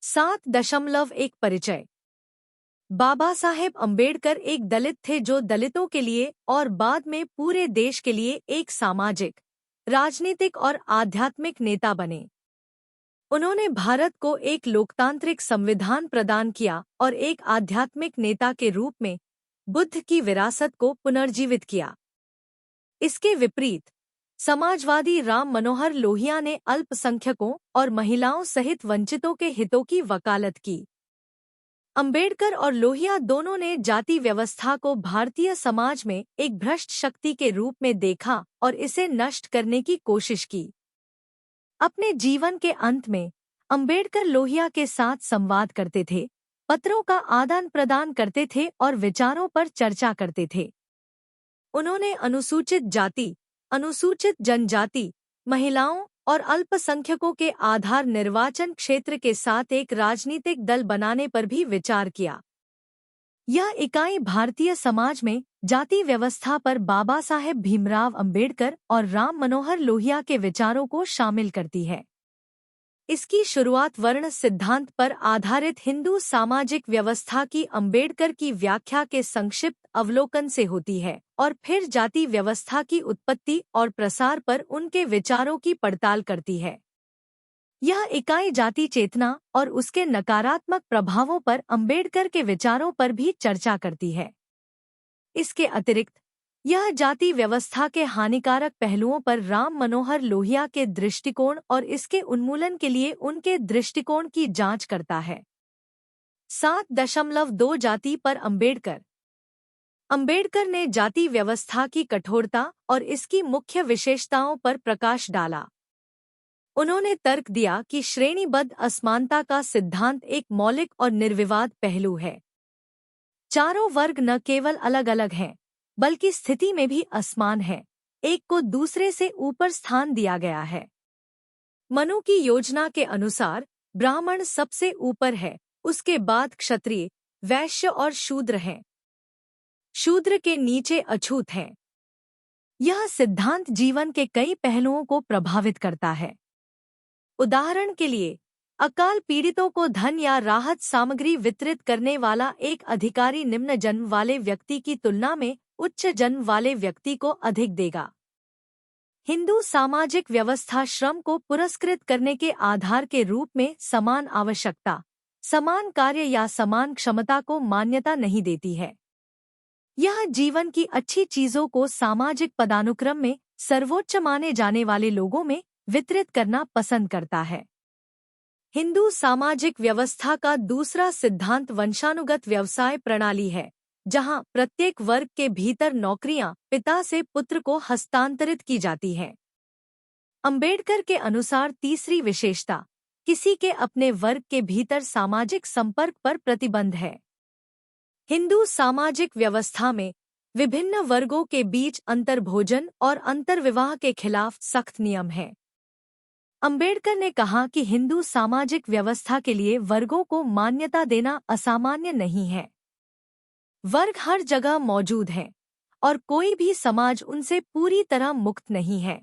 7.1 परिचय। बाबा साहेब अम्बेडकर एक दलित थे जो दलितों के लिए और बाद में पूरे देश के लिए एक सामाजिक, राजनीतिक और आध्यात्मिक नेता बने। उन्होंने भारत को एक लोकतांत्रिक संविधान प्रदान किया और एक आध्यात्मिक नेता के रूप में बुद्ध की विरासत को पुनर्जीवित किया। इसके विपरीत समाजवादी राम मनोहर लोहिया ने अल्पसंख्यकों और महिलाओं सहित वंचितों के हितों की वकालत की। अम्बेडकर और लोहिया दोनों ने जाति व्यवस्था को भारतीय समाज में एक भ्रष्ट शक्ति के रूप में देखा और इसे नष्ट करने की कोशिश की। अपने जीवन के अंत में अम्बेडकर लोहिया के साथ संवाद करते थे, पत्रों का आदान प्रदान करते थे और विचारों पर चर्चा करते थे। उन्होंने अनुसूचित जाति, अनुसूचित जनजाति, महिलाओं और अल्पसंख्यकों के आधार निर्वाचन क्षेत्र के साथ एक राजनीतिक दल बनाने पर भी विचार किया। यह इकाई भारतीय समाज में जाति व्यवस्था पर बाबा साहेब भीमराव अंबेडकर और राम मनोहर लोहिया के विचारों को शामिल करती है। इसकी शुरुआत वर्ण सिद्धांत पर आधारित हिंदू सामाजिक व्यवस्था की अंबेडकर की व्याख्या के संक्षिप्त अवलोकन से होती है और फिर जाति व्यवस्था की उत्पत्ति और प्रसार पर उनके विचारों की पड़ताल करती है। यह इकाई जाति चेतना और उसके नकारात्मक प्रभावों पर अंबेडकर के विचारों पर भी चर्चा करती है। इसके अतिरिक्त यह जाति व्यवस्था के हानिकारक पहलुओं पर राम मनोहर लोहिया के दृष्टिकोण और इसके उन्मूलन के लिए उनके दृष्टिकोण की जांच करता है। 7.2 जाति पर अम्बेडकर। अम्बेडकर ने जाति व्यवस्था की कठोरता और इसकी मुख्य विशेषताओं पर प्रकाश डाला। उन्होंने तर्क दिया कि श्रेणीबद्ध असमानता का सिद्धांत एक मौलिक और निर्विवाद पहलू है। चारों वर्ग न केवल अलग अलग हैं, बल्कि स्थिति में भी असमान है। एक को दूसरे से ऊपर स्थान दिया गया है। मनु की योजना के अनुसार ब्राह्मण सबसे ऊपर है, उसके बाद क्षत्रिय, वैश्य और शूद्र हैं। शूद्र के नीचे अछूत हैं। यह सिद्धांत जीवन के कई पहलुओं को प्रभावित करता है। उदाहरण के लिए, अकाल पीड़ितों को धन या राहत सामग्री वितरित करने वाला एक अधिकारी निम्न जन्म वाले व्यक्ति की तुलना में उच्च जन्म वाले व्यक्ति को अधिक देगा। हिंदू सामाजिक व्यवस्था श्रम को पुरस्कृत करने के आधार के रूप में समान आवश्यकता, समान कार्य या समान क्षमता को मान्यता नहीं देती है। यह जीवन की अच्छी चीजों को सामाजिक पदानुक्रम में सर्वोच्च माने जाने वाले लोगों में वितरित करना पसंद करता है। हिंदू सामाजिक व्यवस्था का दूसरा सिद्धांत वंशानुगत व्यवसाय प्रणाली है, जहां प्रत्येक वर्ग के भीतर नौकरियां पिता से पुत्र को हस्तांतरित की जाती हैं। अम्बेडकर के अनुसार तीसरी विशेषता किसी के अपने वर्ग के भीतर सामाजिक संपर्क पर प्रतिबंध है। हिंदू सामाजिक व्यवस्था में विभिन्न वर्गों के बीच अंतर्भोजन और अंतर्विवाह के खिलाफ सख्त नियम है। अम्बेडकर ने कहा कि हिंदू सामाजिक व्यवस्था के लिए वर्गों को मान्यता देना असामान्य नहीं है। वर्ग हर जगह मौजूद हैं और कोई भी समाज उनसे पूरी तरह मुक्त नहीं है।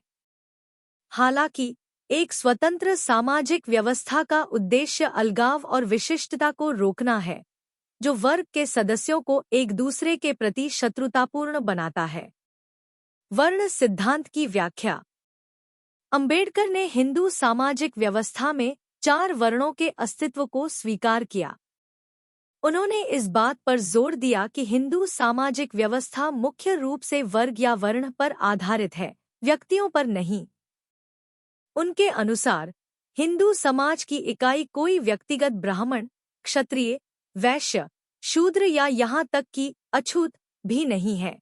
हालांकि एक स्वतंत्र सामाजिक व्यवस्था का उद्देश्य अलगाव और विशिष्टता को रोकना है, जो वर्ग के सदस्यों को एक दूसरे के प्रति शत्रुतापूर्ण बनाता है। वर्ण सिद्धांत की व्याख्या। अम्बेडकर ने हिंदू सामाजिक व्यवस्था में 4 वर्णों के अस्तित्व को स्वीकार किया। उन्होंने इस बात पर जोर दिया कि हिंदू सामाजिक व्यवस्था मुख्य रूप से वर्ग या वर्ण पर आधारित है, व्यक्तियों पर नहीं। उनके अनुसार हिंदू समाज की इकाई कोई व्यक्तिगत ब्राह्मण, क्षत्रिय, वैश्य, शूद्र या यहाँ तक कि अछूत भी नहीं है।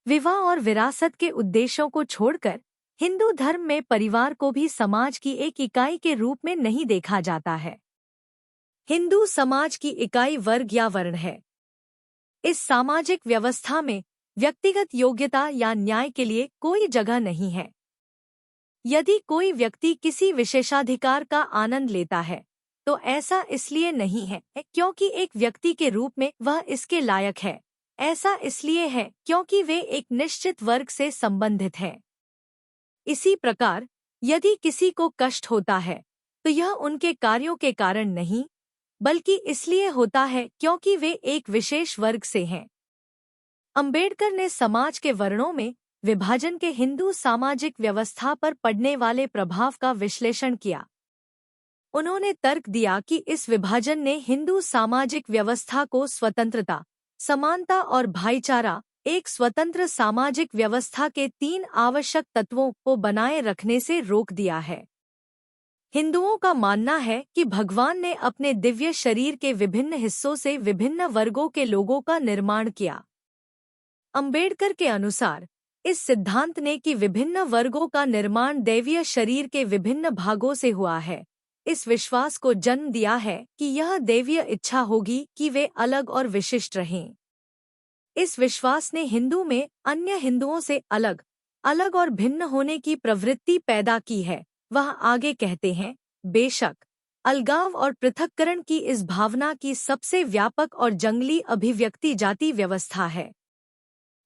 विवाह और विरासत के उद्देश्यों को छोड़कर हिंदू धर्म में परिवार को भी समाज की एक इकाई के रूप में नहीं देखा जाता है। हिंदू समाज की इकाई वर्ग या वर्ण है। इस सामाजिक व्यवस्था में व्यक्तिगत योग्यता या न्याय के लिए कोई जगह नहीं है। यदि कोई व्यक्ति किसी विशेषाधिकार का आनंद लेता है, तो ऐसा इसलिए नहीं है क्योंकि एक व्यक्ति के रूप में वह इसके लायक है। ऐसा इसलिए है क्योंकि वे एक निश्चित वर्ग से संबंधित हैं। इसी प्रकार, यदि किसी को कष्ट होता है, तो यह उनके कार्यों के कारण नहीं, बल्कि इसलिए होता है क्योंकि वे एक विशेष वर्ग से हैं। अंबेडकर ने समाज के वर्णों में विभाजन के हिंदू सामाजिक व्यवस्था पर पड़ने वाले प्रभाव का विश्लेषण किया। उन्होंने तर्क दिया कि इस विभाजन ने हिंदू सामाजिक व्यवस्था को स्वतंत्रता, समानता और भाईचारा, एक स्वतंत्र सामाजिक व्यवस्था के 3 आवश्यक तत्वों को बनाए रखने से रोक दिया है। हिंदुओं का मानना है कि भगवान ने अपने दिव्य शरीर के विभिन्न हिस्सों से विभिन्न वर्गों के लोगों का निर्माण किया। अंबेडकर के अनुसार इस सिद्धांत ने कि विभिन्न वर्गों का निर्माण दैवीय शरीर के विभिन्न भागों से हुआ है, इस विश्वास को जन्म दिया है कि यह दैवीय इच्छा होगी कि वे अलग और विशिष्ट रहें। इस विश्वास ने हिंदू में अन्य हिंदुओं से अलग अलग और भिन्न होने की प्रवृत्ति पैदा की है। वह आगे कहते हैं, बेशक अलगाव और पृथक्करण की इस भावना की सबसे व्यापक और जंगली अभिव्यक्ति जाति व्यवस्था है।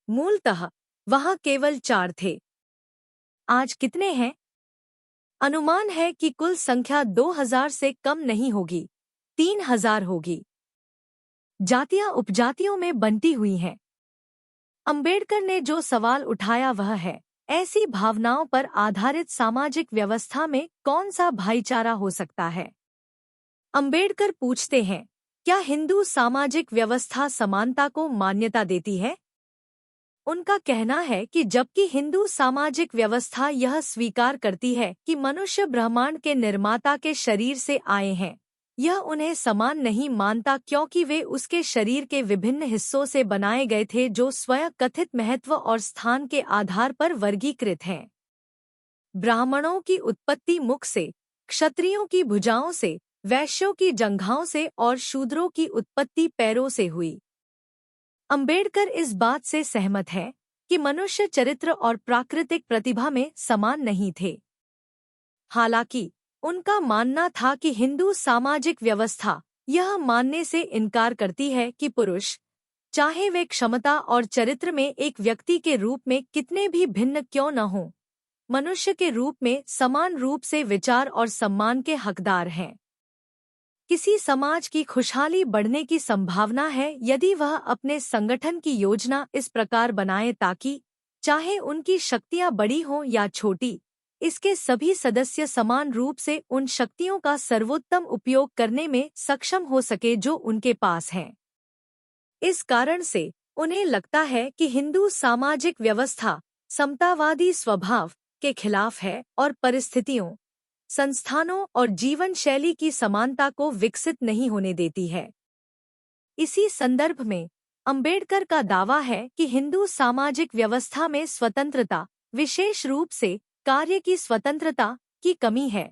मूलतः वहाँ केवल 4 थे। आज कितने हैं? अनुमान है कि कुल संख्या 2000 से कम नहीं होगी, 3000 होगी। जातियां उपजातियों में बंटी हुई हैं। अंबेडकर ने जो सवाल उठाया वह है, ऐसी भावनाओं पर आधारित सामाजिक व्यवस्था में कौन सा भाईचारा हो सकता है? अंबेडकर पूछते हैं, क्या हिंदू सामाजिक व्यवस्था समानता को मान्यता देती है? उनका कहना है कि जबकि हिंदू सामाजिक व्यवस्था यह स्वीकार करती है कि मनुष्य ब्रह्मांड के निर्माता के शरीर से आए हैं, यह उन्हें समान नहीं मानता क्योंकि वे उसके शरीर के विभिन्न हिस्सों से बनाए गए थे जो स्वयं कथित महत्व और स्थान के आधार पर वर्गीकृत हैं। ब्राह्मणों की उत्पत्ति मुख से, क्षत्रियों की भुजाओं से, वैश्यों की जंघाओं से और शूद्रों की उत्पत्ति पैरों से हुई। अंबेडकर इस बात से सहमत है कि मनुष्य चरित्र और प्राकृतिक प्रतिभा में समान नहीं थे। हालांकि उनका मानना था कि हिंदू सामाजिक व्यवस्था यह मानने से इनकार करती है कि पुरुष, चाहे वे क्षमता और चरित्र में एक व्यक्ति के रूप में कितने भी भिन्न क्यों न हों, मनुष्य के रूप में समान रूप से विचार और सम्मान के हकदार हैं। किसी समाज की खुशहाली बढ़ने की संभावना है यदि वह अपने संगठन की योजना इस प्रकार बनाए ताकि, चाहे उनकी शक्तियां बड़ी हों या छोटी, इसके सभी सदस्य समान रूप से उन शक्तियों का सर्वोत्तम उपयोग करने में सक्षम हो सके जो उनके पास हैं। इस कारण से उन्हें लगता है कि हिंदू सामाजिक व्यवस्था समतावादी स्वभाव के खिलाफ है और परिस्थितियों, संस्थानों और जीवन शैली की समानता को विकसित नहीं होने देती है। इसी संदर्भ में अंबेडकर का दावा है कि हिंदू सामाजिक व्यवस्था में स्वतंत्रता, विशेष रूप से कार्य की स्वतंत्रता, की कमी है,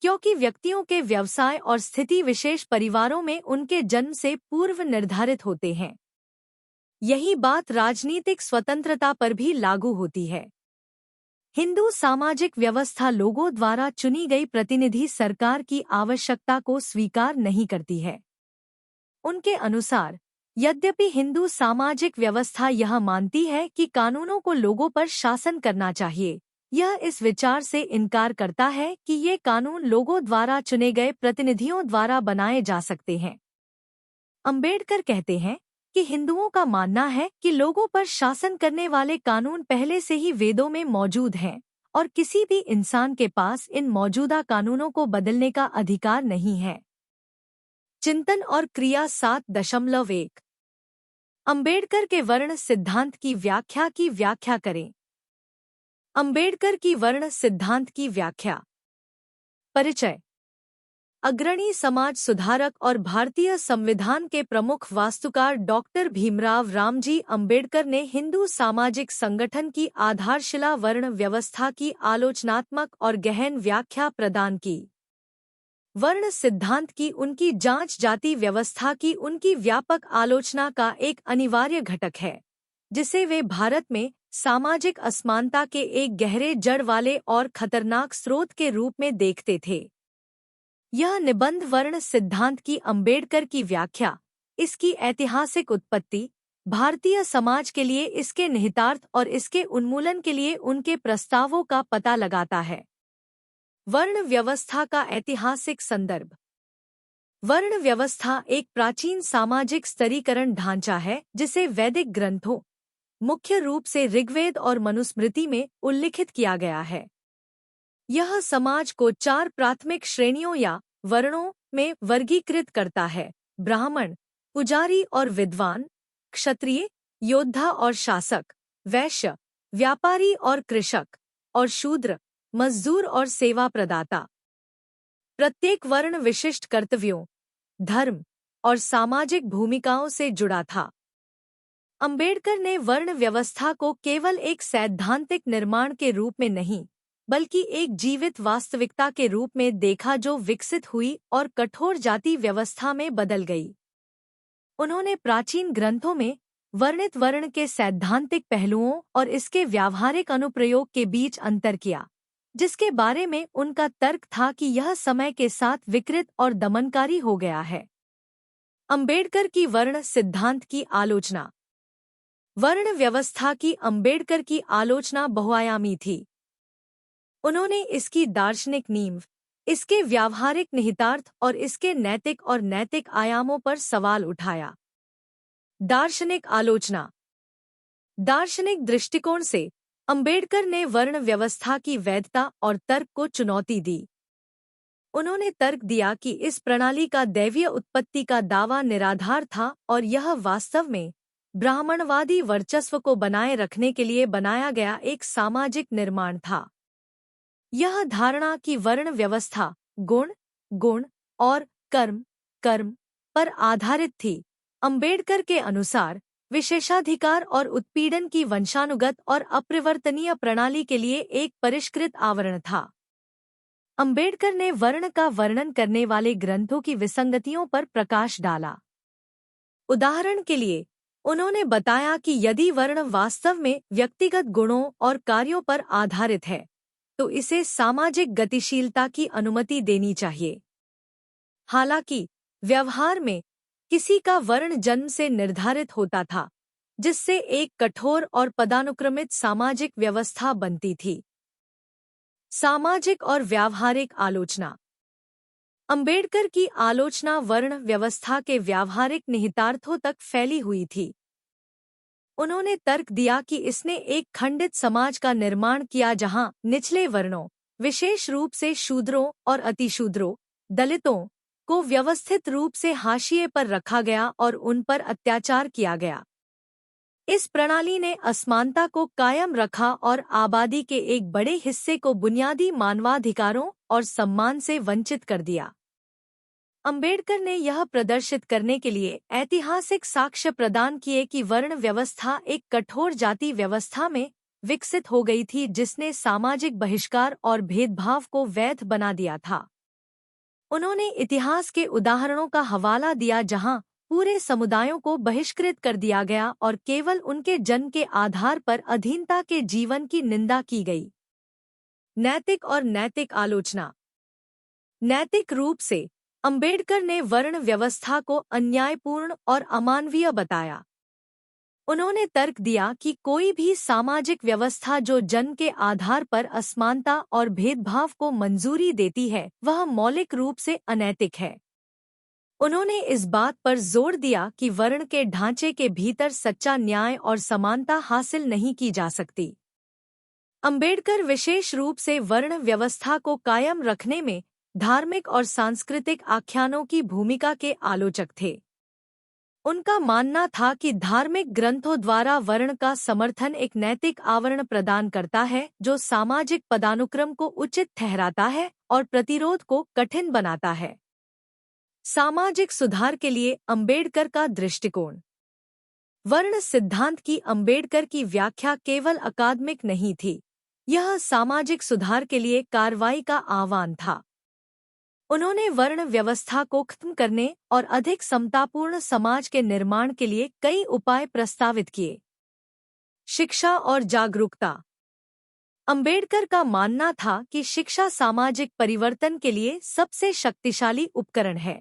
क्योंकि व्यक्तियों के व्यवसाय और स्थिति विशेष परिवारों में उनके जन्म से पूर्व निर्धारित होते हैं। यही बात राजनीतिक स्वतंत्रता पर भी लागू होती है। हिंदू सामाजिक व्यवस्था लोगों द्वारा चुनी गई प्रतिनिधि सरकार की आवश्यकता को स्वीकार नहीं करती है। उनके अनुसार, यद्यपि हिंदू सामाजिक व्यवस्था यह मानती है कि कानूनों को लोगों पर शासन करना चाहिए, यह इस विचार से इनकार करता है कि ये कानून लोगों द्वारा चुने गए प्रतिनिधियों द्वारा बनाए जा सकते हैं। अंबेडकर कहते हैं कि हिंदुओं का मानना है कि लोगों पर शासन करने वाले कानून पहले से ही वेदों में मौजूद हैं और किसी भी इंसान के पास इन मौजूदा कानूनों को बदलने का अधिकार नहीं है। चिंतन और क्रिया 7.1 अंबेडकर के वर्ण सिद्धांत की व्याख्या करें। अंबेडकर की वर्ण सिद्धांत की व्याख्या। परिचय। अग्रणी समाज सुधारक और भारतीय संविधान के प्रमुख वास्तुकार डॉक्टर भीमराव रामजी अंबेडकर ने हिंदू सामाजिक संगठन की आधारशिला वर्ण व्यवस्था की आलोचनात्मक और गहन व्याख्या प्रदान की। वर्ण सिद्धांत की उनकी जांच जाति व्यवस्था की उनकी व्यापक आलोचना का एक अनिवार्य घटक है, जिसे वे भारत में सामाजिक असमानता के एक गहरे जड़ वाले और खतरनाक स्रोत के रूप में देखते थे। यह निबंध वर्ण सिद्धांत की अंबेडकर की व्याख्या, इसकी ऐतिहासिक उत्पत्ति, भारतीय समाज के लिए इसके निहितार्थ और इसके उन्मूलन के लिए उनके प्रस्तावों का पता लगाता है। वर्ण व्यवस्था का ऐतिहासिक संदर्भ। वर्ण व्यवस्था एक प्राचीन सामाजिक स्तरीकरण ढांचा है जिसे वैदिक ग्रंथों, मुख्य रूप से ऋग्वेद और मनुस्मृति में उल्लिखित किया गया है। यह समाज को 4 प्राथमिक श्रेणियों या वर्णों में वर्गीकृत करता है: ब्राह्मण, पुजारी और विद्वान, क्षत्रिय, योद्धा और शासक, वैश्य, व्यापारी और कृषक, और शूद्र, मजदूर और सेवा प्रदाता। प्रत्येक वर्ण विशिष्ट कर्तव्यों, धर्म और सामाजिक भूमिकाओं से जुड़ा था। अंबेडकर ने वर्ण व्यवस्था को केवल एक सैद्धांतिक निर्माण के रूप में नहीं, बल्कि एक जीवित वास्तविकता के रूप में देखा जो विकसित हुई और कठोर जाति व्यवस्था में बदल गई। उन्होंने प्राचीन ग्रंथों में वर्णित वर्ण के सैद्धांतिक पहलुओं और इसके व्यावहारिक अनुप्रयोग के बीच अंतर किया, जिसके बारे में उनका तर्क था कि यह समय के साथ विकृत और दमनकारी हो गया है। अंबेडकर की वर्ण सिद्धांत की आलोचना। वर्ण व्यवस्था की अंबेडकर की आलोचना बहुआयामी थी। उन्होंने इसकी दार्शनिक नींव, इसके व्यावहारिक निहितार्थ और इसके नैतिक आयामों पर सवाल उठाया। दार्शनिक आलोचना। दार्शनिक दृष्टिकोण से अंबेडकर ने वर्ण व्यवस्था की वैधता और तर्क को चुनौती दी। उन्होंने तर्क दिया कि इस प्रणाली का दैवीय उत्पत्ति का दावा निराधार था और यह वास्तव में ब्राह्मणवादी वर्चस्व को बनाए रखने के लिए बनाया गया एक सामाजिक निर्माण था। यह धारणा कि वर्ण व्यवस्था गुण और कर्म पर आधारित थी, अंबेडकर के अनुसार विशेषाधिकार और उत्पीड़न की वंशानुगत और अपरिवर्तनीय प्रणाली के लिए एक परिष्कृत आवरण था। अंबेडकर ने वर्ण का वर्णन करने वाले ग्रंथों की विसंगतियों पर प्रकाश डाला। उदाहरण के लिए, उन्होंने बताया कि यदि वर्ण वास्तव में व्यक्तिगत गुणों और कार्यों पर आधारित है, तो इसे सामाजिक गतिशीलता की अनुमति देनी चाहिए। हालांकि व्यवहार में किसी का वर्ण जन्म से निर्धारित होता था, जिससे एक कठोर और पदानुक्रमित सामाजिक व्यवस्था बनती थी। सामाजिक और व्यावहारिक आलोचना। अंबेडकर की आलोचना वर्ण व्यवस्था के व्यावहारिक निहितार्थों तक फैली हुई थी। उन्होंने तर्क दिया कि इसने एक खंडित समाज का निर्माण किया जहां निचले वर्णों, विशेष रूप से शूद्रों और अतिशूद्रों, दलितों को व्यवस्थित रूप से हाशिए पर रखा गया और उन पर अत्याचार किया गया। इस प्रणाली ने असमानता को कायम रखा और आबादी के एक बड़े हिस्से को बुनियादी मानवाधिकारों और सम्मान से वंचित कर दिया। अंबेडकर ने यह प्रदर्शित करने के लिए ऐतिहासिक साक्ष्य प्रदान किए कि वर्ण व्यवस्था एक कठोर जाति व्यवस्था में विकसित हो गई थी जिसने सामाजिक बहिष्कार और भेदभाव को वैध बना दिया था। उन्होंने इतिहास के उदाहरणों का हवाला दिया जहां पूरे समुदायों को बहिष्कृत कर दिया गया और केवल उनके जन्म के आधार पर अधीनता के जीवन की निंदा की गई। नैतिक और नैतिक आलोचना। नैतिक रूप से अंबेडकर ने वर्ण व्यवस्था को अन्यायपूर्ण और अमानवीय बताया। उन्होंने तर्क दिया कि कोई भी सामाजिक व्यवस्था जो जन्म के आधार पर असमानता और भेदभाव को मंजूरी देती है, वह मौलिक रूप से अनैतिक है। उन्होंने इस बात पर जोर दिया कि वर्ण के ढांचे के भीतर सच्चा न्याय और समानता हासिल नहीं की जा सकती। अंबेडकर विशेष रूप से वर्ण व्यवस्था को कायम रखने में धार्मिक और सांस्कृतिक आख्यानों की भूमिका के आलोचक थे। उनका मानना था कि धार्मिक ग्रंथों द्वारा वर्ण का समर्थन एक नैतिक आवरण प्रदान करता है जो सामाजिक पदानुक्रम को उचित ठहराता है और प्रतिरोध को कठिन बनाता है। सामाजिक सुधार के लिए अंबेडकर का दृष्टिकोण। वर्ण सिद्धांत की अंबेडकर की व्याख्या केवल अकादमिक नहीं थी, यह सामाजिक सुधार के लिए कार्रवाई का आह्वान था। उन्होंने वर्ण व्यवस्था को खत्म करने और अधिक समतापूर्ण समाज के निर्माण के लिए कई उपाय प्रस्तावित किए। शिक्षा और जागरूकता। अंबेडकर का मानना था कि शिक्षा सामाजिक परिवर्तन के लिए सबसे शक्तिशाली उपकरण है।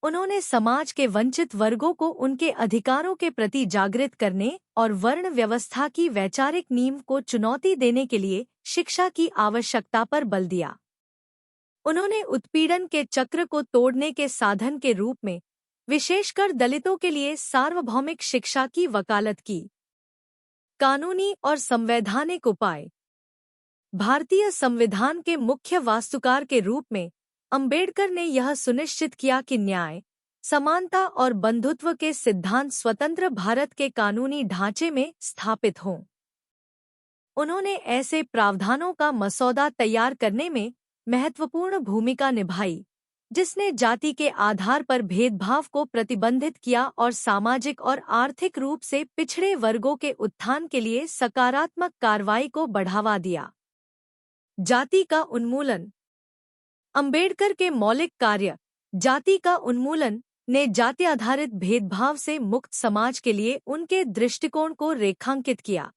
उन्होंने समाज के वंचित वर्गों को उनके अधिकारों के प्रति जागृत करने और वर्ण व्यवस्था की वैचारिक नींव को चुनौती देने के लिए शिक्षा की आवश्यकता पर बल दिया। उन्होंने उत्पीड़न के चक्र को तोड़ने के साधन के रूप में विशेषकर दलितों के लिए सार्वभौमिक शिक्षा की वकालत की। कानूनी और संवैधानिक उपाय। भारतीय संविधान के मुख्य वास्तुकार के रूप में अंबेडकर ने यह सुनिश्चित किया कि न्याय, समानता और बंधुत्व के सिद्धांत स्वतंत्र भारत के कानूनी ढांचे में स्थापित हों। उन्होंने ऐसे प्रावधानों का मसौदा तैयार करने में महत्वपूर्ण भूमिका निभाई जिसने जाति के आधार पर भेदभाव को प्रतिबंधित किया और सामाजिक और आर्थिक रूप से पिछड़े वर्गों के उत्थान के लिए सकारात्मक कार्रवाई को बढ़ावा दिया। जाति का उन्मूलन। अंबेडकर के मौलिक कार्य जाति का उन्मूलन ने जाति आधारित भेदभाव से मुक्त समाज के लिए उनके दृष्टिकोण को रेखांकित किया।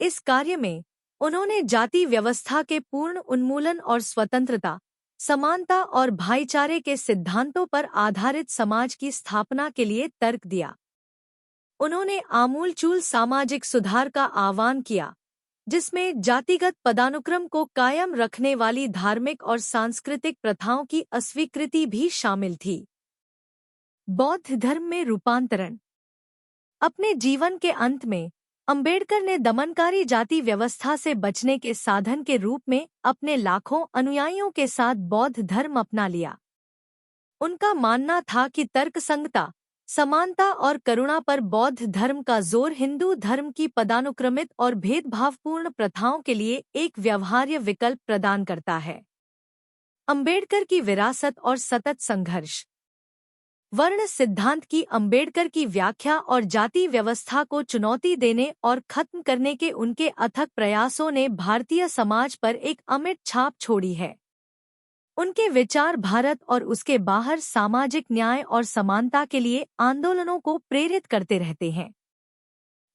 इस कार्य में उन्होंने जाति व्यवस्था के पूर्ण उन्मूलन और स्वतंत्रता, समानता और भाईचारे के सिद्धांतों पर आधारित समाज की स्थापना के लिए तर्क दिया। उन्होंने आमूलचूल सामाजिक सुधार का आह्वान किया जिसमें जातिगत पदानुक्रम को कायम रखने वाली धार्मिक और सांस्कृतिक प्रथाओं की अस्वीकृति भी शामिल थी। बौद्ध धर्म में रूपांतरण। अपने जीवन के अंत में अंबेडकर ने दमनकारी जाति व्यवस्था से बचने के साधन के रूप में अपने लाखों अनुयायियों के साथ बौद्ध धर्म अपना लिया। उनका मानना था कि तर्कसंगता, समानता और करुणा पर बौद्ध धर्म का जोर हिंदू धर्म की पदानुक्रमित और भेदभावपूर्ण प्रथाओं के लिए एक व्यवहार्य विकल्प प्रदान करता है। अंबेडकर की विरासत और सतत संघर्ष। वर्ण सिद्धांत की अंबेडकर की व्याख्या और जाति व्यवस्था को चुनौती देने और खत्म करने के उनके अथक प्रयासों ने भारतीय समाज पर एक अमिट छाप छोड़ी है। उनके विचार भारत और उसके बाहर सामाजिक न्याय और समानता के लिए आंदोलनों को प्रेरित करते रहते हैं।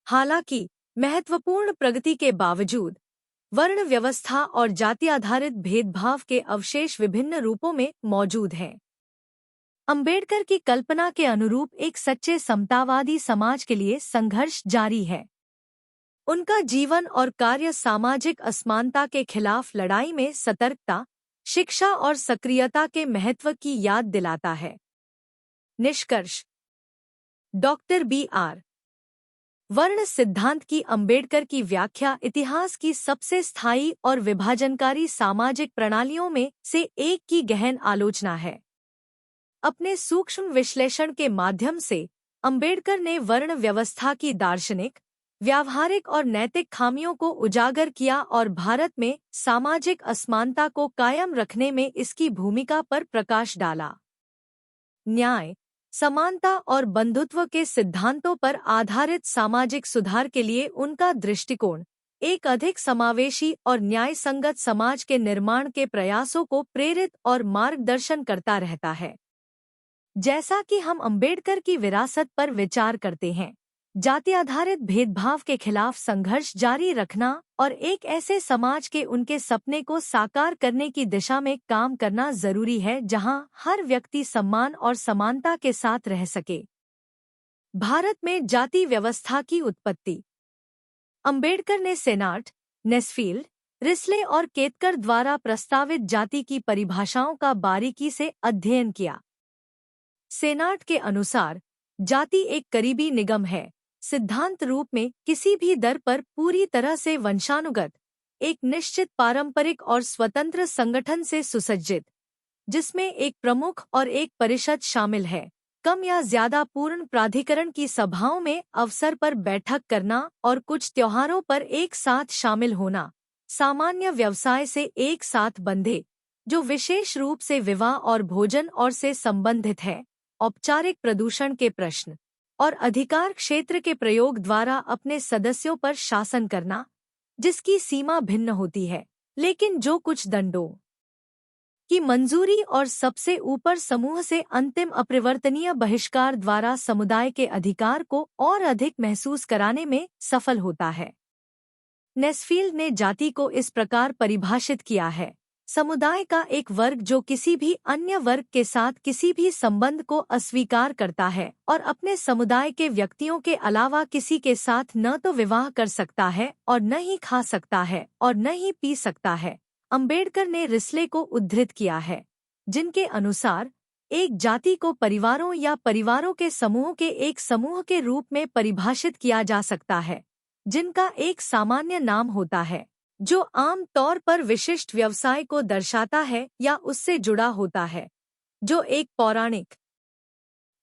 हालांकि महत्वपूर्ण प्रगति के बावजूद वर्ण व्यवस्था और जाति आधारित भेदभाव के अवशेष विभिन्न रूपों में मौजूद हैं। अंबेडकर की कल्पना के अनुरूप एक सच्चे समतावादी समाज के लिए संघर्ष जारी है। उनका जीवन और कार्य सामाजिक असमानता के खिलाफ लड़ाई में सतर्कता, शिक्षा और सक्रियता के महत्व की याद दिलाता है। निष्कर्ष। Doctor B.R. वर्ण सिद्धांत की अंबेडकर की व्याख्या इतिहास की सबसे स्थायी और विभाजनकारी सामाजिक प्रणालियों में से एक की गहन आलोचना है। अपने सूक्ष्म विश्लेषण के माध्यम से अंबेडकर ने वर्ण व्यवस्था की दार्शनिक, व्यावहारिक और नैतिक खामियों को उजागर किया और भारत में सामाजिक असमानता को कायम रखने में इसकी भूमिका पर प्रकाश डाला। न्याय, समानता और बंधुत्व के सिद्धांतों पर आधारित सामाजिक सुधार के लिए उनका दृष्टिकोण एक अधिक समावेशी और न्यायसंगत समाज के निर्माण के प्रयासों को प्रेरित और मार्गदर्शन करता रहता है। जैसा कि हम अंबेडकर की विरासत पर विचार करते हैं, जाति आधारित भेदभाव के खिलाफ संघर्ष जारी रखना और एक ऐसे समाज के उनके सपने को साकार करने की दिशा में काम करना जरूरी है जहां हर व्यक्ति सम्मान और समानता के साथ रह सके। भारत में जाति व्यवस्था की उत्पत्ति। अंबेडकर ने सेनाट, नेस्फील्ड, रिस्ले और केतकर द्वारा प्रस्तावित जाति की परिभाषाओं का बारीकी से अध्ययन किया। सेनाट के अनुसार जाति एक करीबी निगम है, सिद्धांत रूप में किसी भी दर पर पूरी तरह से वंशानुगत, एक निश्चित पारंपरिक और स्वतंत्र संगठन से सुसज्जित, जिसमें एक प्रमुख और एक परिषद शामिल है, कम या ज्यादा पूर्ण प्राधिकरण की सभाओं में अवसर पर बैठक करना और कुछ त्योहारों पर एक साथ शामिल होना, सामान्य व्यवसाय से एक साथ बंधे, जो विशेष रूप से विवाह और भोजन और से संबंधित है, औपचारिक प्रदूषण के प्रश्न और अधिकार क्षेत्र के प्रयोग द्वारा अपने सदस्यों पर शासन करना, जिसकी सीमा भिन्न होती है, लेकिन जो कुछ दंडों की मंजूरी और सबसे ऊपर समूह से अंतिम अपरिवर्तनीय बहिष्कार द्वारा समुदाय के अधिकार को और अधिक महसूस कराने में सफल होता है। नेस्फील्ड ने जाति को इस प्रकार परिभाषित किया है: समुदाय का एक वर्ग जो किसी भी अन्य वर्ग के साथ किसी भी संबंध को अस्वीकार करता है और अपने समुदाय के व्यक्तियों के अलावा किसी के साथ न तो विवाह कर सकता है और न ही खा सकता है और न ही पी सकता है, अंबेडकर ने रिस्ले को उद्धृत किया है, जिनके अनुसार एक जाति को परिवारों या परिवारों के समूह के एक समूह के रूप में परिभाषित किया जा सकता है, जिनका एक सामान्य नाम होता है, जो आम तौर पर विशिष्ट व्यवसाय को दर्शाता है या उससे जुड़ा होता है, जो एक पौराणिक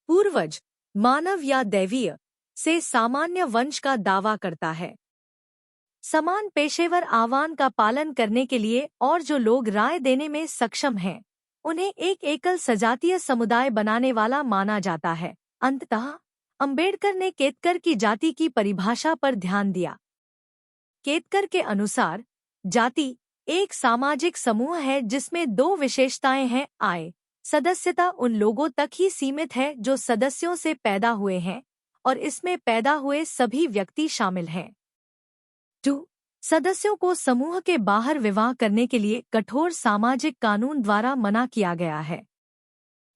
पूर्वज, मानव या दैवीय से सामान्य वंश का दावा करता है। समान पेशेवर आह्वान का पालन करने के लिए और जो लोग राय देने में सक्षम हैं, उन्हें एक एकल सजातीय समुदाय बनाने वाला माना जाता है। अंततः अंबेडकर ने केतकर की जाति की परिभाषा पर ध्यान दिया। केतकर के अनुसार जाति एक सामाजिक समूह है जिसमें दो विशेषताएं हैं। आय, सदस्यता उन लोगों तक ही सीमित है जो सदस्यों से पैदा हुए हैं और इसमें पैदा हुए सभी व्यक्ति शामिल हैं। 2. सदस्यों को समूह के बाहर विवाह करने के लिए कठोर सामाजिक कानून द्वारा मना किया गया है।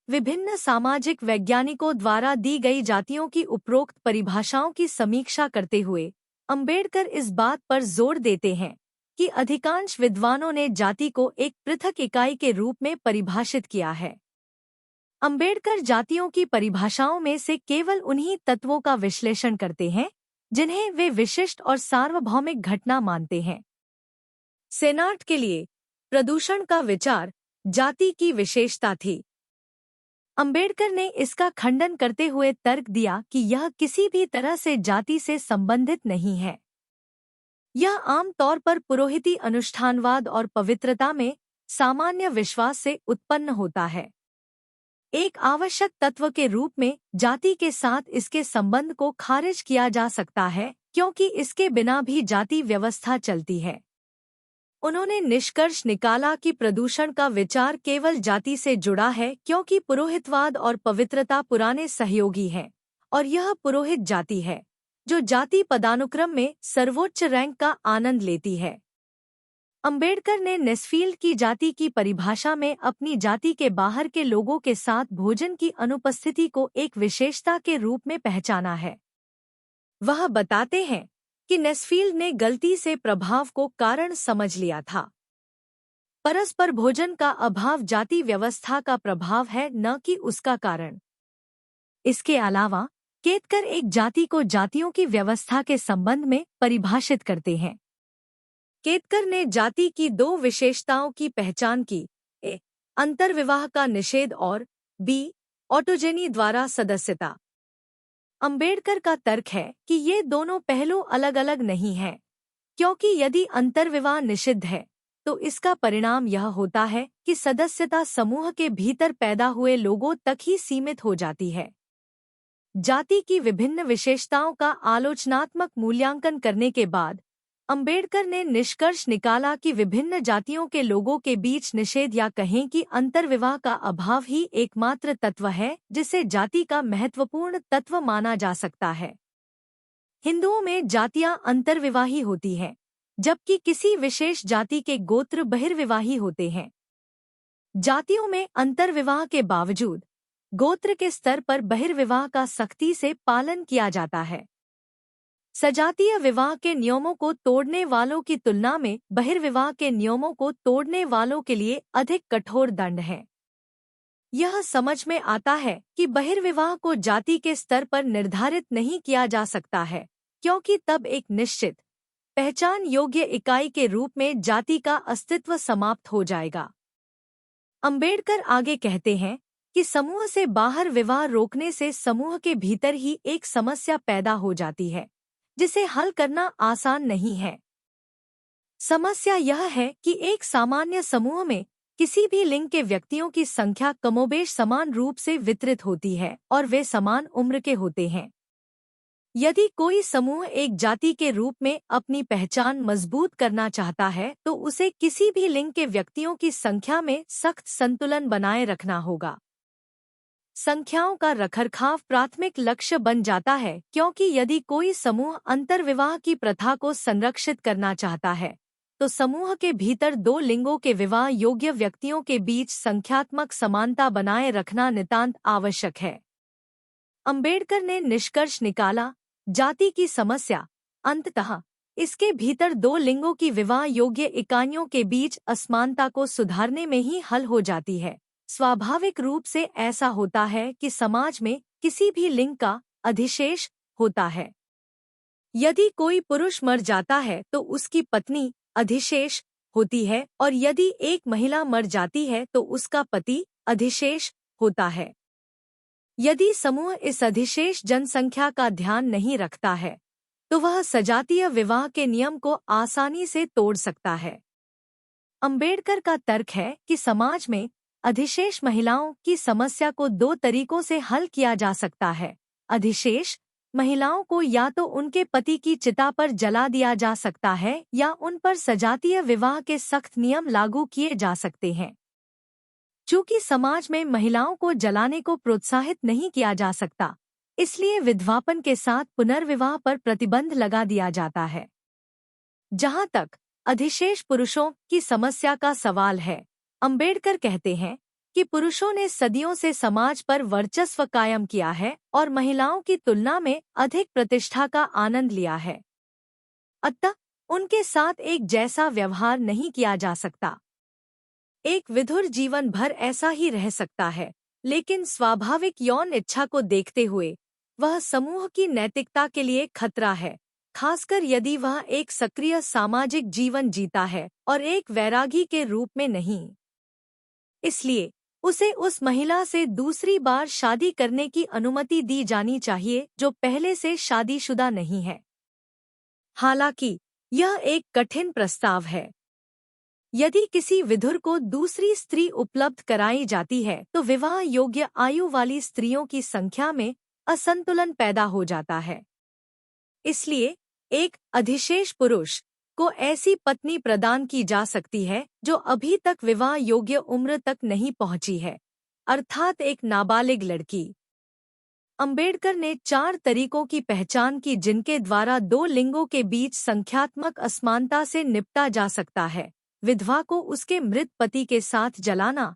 विभिन्न सामाजिक वैज्ञानिकों द्वारा दी गई जातियों की उपरोक्त परिभाषाओं की समीक्षा करते हुए अंबेडकर इस बात पर जोर देते हैं कि अधिकांश विद्वानों ने जाति को एक पृथक इकाई के रूप में परिभाषित किया है। अंबेडकर जातियों की परिभाषाओं में से केवल उन्हीं तत्वों का विश्लेषण करते हैं जिन्हें वे विशिष्ट और सार्वभौमिक घटना मानते हैं। सेनाट के लिए प्रदूषण का विचार जाति की विशेषता थी। अंबेडकर ने इसका खंडन करते हुए तर्क दिया कि यह किसी भी तरह से जाति से संबंधित नहीं है। यह आम तौर पर पुरोहिती अनुष्ठानवाद और पवित्रता में सामान्य विश्वास से उत्पन्न होता है। एक आवश्यक तत्व के रूप में जाति के साथ इसके संबंध को खारिज किया जा सकता है, क्योंकि इसके बिना भी जाति व्यवस्था चलती है। उन्होंने निष्कर्ष निकाला कि प्रदूषण का विचार केवल जाति से जुड़ा है, क्योंकि पुरोहितवाद और पवित्रता पुराने सहयोगी हैं, और यह पुरोहित जाति है जो जाति पदानुक्रम में सर्वोच्च रैंक का आनंद लेती है। अंबेडकर ने नेस्फील्ड की जाति की परिभाषा में अपनी जाति के बाहर के लोगों के साथ भोजन की अनुपस्थिति को एक विशेषता के रूप में पहचाना है। वह बताते हैं कि नेस्फील्ड ने गलती से प्रभाव को कारण समझ लिया था। परस्पर भोजन का अभाव जाति व्यवस्था का प्रभाव है, न कि उसका कारण। इसके अलावा केतकर एक जाति को जातियों की व्यवस्था के संबंध में परिभाषित करते हैं। केतकर ने जाति की दो विशेषताओं की पहचान की, ए, अंतर्विवाह का निषेध और बी, ऑटोजेनी द्वारा सदस्यता। अंबेडकर का तर्क है कि ये दोनों पहलू अलग अलग नहीं हैं, क्योंकि यदि अंतर्विवाह निषिद्ध है तो इसका परिणाम यह होता है कि सदस्यता समूह के भीतर पैदा हुए लोगों तक ही सीमित हो जाती है। जाति की विभिन्न विशेषताओं का आलोचनात्मक मूल्यांकन करने के बाद अंबेडकर ने निष्कर्ष निकाला कि विभिन्न जातियों के लोगों के बीच निषेध या कहें कि अंतर्विवाह का अभाव ही एकमात्र तत्व है जिसे जाति का महत्वपूर्ण तत्व माना जा सकता है। हिंदुओं में जातियां अंतर्विवाही होती हैं, जबकि किसी विशेष जाति के गोत्र बहिर्विवाही होते हैं। जातियों में अंतर्विवाह के बावजूद गोत्र के स्तर पर बहिर्विवाह का सख्ती से पालन किया जाता है। सजातीय विवाह के नियमों को तोड़ने वालों की तुलना में बहिर्विवाह के नियमों को तोड़ने वालों के लिए अधिक कठोर दंड है। यह समझ में आता है कि बहिर्विवाह को जाति के स्तर पर निर्धारित नहीं किया जा सकता है, क्योंकि तब एक निश्चित पहचान योग्य इकाई के रूप में जाति का अस्तित्व समाप्त हो जाएगा। अंबेडकर आगे कहते हैं कि समूह से बाहर विवाह रोकने से समूह के भीतर ही एक समस्या पैदा हो जाती है, जिसे हल करना आसान नहीं है। समस्या यह है कि एक सामान्य समूह में किसी भी लिंग के व्यक्तियों की संख्या कमोबेश समान रूप से वितरित होती है और वे समान उम्र के होते हैं। यदि कोई समूह एक जाति के रूप में अपनी पहचान मजबूत करना चाहता है तो उसे किसी भी लिंग के व्यक्तियों की संख्या में सख्त संतुलन बनाए रखना होगा। संख्याओं का रखरखाव प्राथमिक लक्ष्य बन जाता है, क्योंकि यदि कोई समूह अंतर्विवाह की प्रथा को संरक्षित करना चाहता है तो समूह के भीतर दो लिंगों के विवाह योग्य व्यक्तियों के बीच संख्यात्मक समानता बनाए रखना नितांत आवश्यक है। अंबेडकर ने निष्कर्ष निकाला, जाति की समस्या अंततः इसके भीतर दो लिंगों की विवाह योग्य इकाइयों के बीच असमानता को सुधारने में ही हल हो जाती है। स्वाभाविक रूप से ऐसा होता है कि समाज में किसी भी लिंग का अधिशेष होता है। यदि कोई पुरुष मर जाता है तो उसकी पत्नी अधिशेष होती है और यदि एक महिला मर जाती है तो उसका पति अधिशेष होता है। यदि समूह इस अधिशेष जनसंख्या का ध्यान नहीं रखता है तो वह सजातीय विवाह के नियम को आसानी से तोड़ सकता है। अंबेडकर का तर्क है कि समाज में अधिशेष महिलाओं की समस्या को दो तरीकों से हल किया जा सकता है। अधिशेष महिलाओं को या तो उनके पति की चिता पर जला दिया जा सकता है या उन पर सजातीय विवाह के सख्त नियम लागू किए जा सकते हैं। चूंकि समाज में महिलाओं को जलाने को प्रोत्साहित नहीं किया जा सकता, इसलिए विधवापन के साथ पुनर्विवाह पर प्रतिबंध लगा दिया जाता है। जहां तक अधिशेष पुरुषों की समस्या का सवाल है, अंबेडकर कहते हैं कि पुरुषों ने सदियों से समाज पर वर्चस्व कायम किया है और महिलाओं की तुलना में अधिक प्रतिष्ठा का आनंद लिया है। अतः उनके साथ एक जैसा व्यवहार नहीं किया जा सकता। एक विधुर जीवन भर ऐसा ही रह सकता है, लेकिन स्वाभाविक यौन इच्छा को देखते हुए वह समूह की नैतिकता के लिए खतरा है, खासकर यदि वह एक सक्रिय सामाजिक जीवन जीता है और एक वैरागी के रूप में नहीं। इसलिए उसे उस महिला से दूसरी बार शादी करने की अनुमति दी जानी चाहिए जो पहले से शादीशुदा नहीं है। हालांकि यह एक कठिन प्रस्ताव है। यदि किसी विधुर को दूसरी स्त्री उपलब्ध कराई जाती है तो विवाह योग्य आयु वाली स्त्रियों की संख्या में असंतुलन पैदा हो जाता है। इसलिए एक अधिशेष पुरुष को ऐसी पत्नी प्रदान की जा सकती है जो अभी तक विवाह योग्य उम्र तक नहीं पहुंची है, अर्थात एक नाबालिग लड़की। अंबेडकर ने 4 तरीकों की पहचान की जिनके द्वारा दो लिंगों के बीच संख्यात्मक असमानता से निपटा जा सकता है। विधवा को उसके मृत पति के साथ जलाना,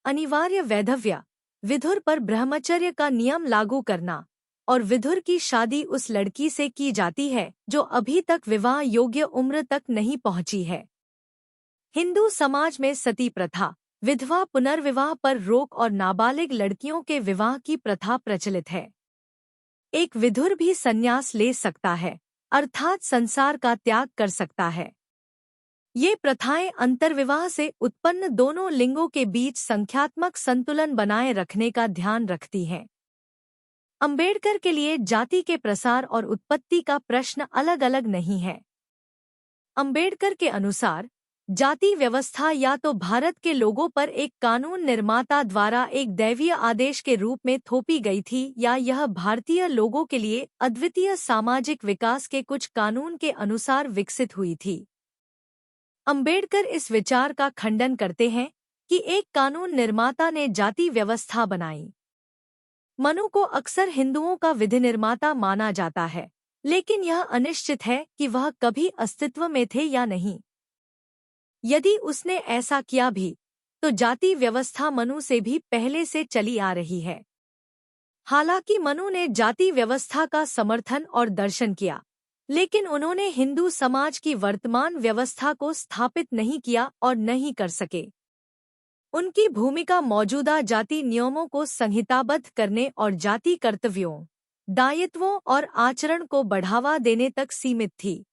अनिवार्य वैधव्य, विधुर पर ब्रह्मचर्य का नियम लागू करना और विधुर की शादी उस लड़की से की जाती है जो अभी तक विवाह योग्य उम्र तक नहीं पहुंची है। हिंदू समाज में सती प्रथा, विधवा पुनर्विवाह पर रोक और नाबालिग लड़कियों के विवाह की प्रथा प्रचलित है। एक विधुर भी संन्यास ले सकता है, अर्थात संसार का त्याग कर सकता है। ये प्रथाएं अंतर्विवाह से उत्पन्न दोनों लिंगों के बीच संख्यात्मक संतुलन बनाए रखने का ध्यान रखती हैं। अंबेडकर के लिए जाति के प्रसार और उत्पत्ति का प्रश्न अलग अलग नहीं है। अंबेडकर के अनुसार जाति व्यवस्था या तो भारत के लोगों पर एक कानून निर्माता द्वारा एक दैवीय आदेश के रूप में थोपी गई थी या यह भारतीय लोगों के लिए अद्वितीय सामाजिक विकास के कुछ कानून के अनुसार विकसित हुई थी। अंबेडकर इस विचार का खंडन करते हैं कि एक कानून निर्माता ने जाति व्यवस्था बनाई। मनु को अक्सर हिंदुओं का विधि निर्माता माना जाता है, लेकिन यह अनिश्चित है कि वह कभी अस्तित्व में थे या नहीं। यदि उसने ऐसा किया भी, तो जाति व्यवस्था मनु से भी पहले से चली आ रही है। हालांकि मनु ने जाति व्यवस्था का समर्थन और दर्शन किया, लेकिन उन्होंने हिंदू समाज की वर्तमान व्यवस्था को स्थापित नहीं किया और नहीं कर सके। उनकी भूमिका मौजूदा जाति नियमों को संहिताबद्ध करने और जाति कर्तव्यों, दायित्वों और आचरण को बढ़ावा देने तक सीमित थी।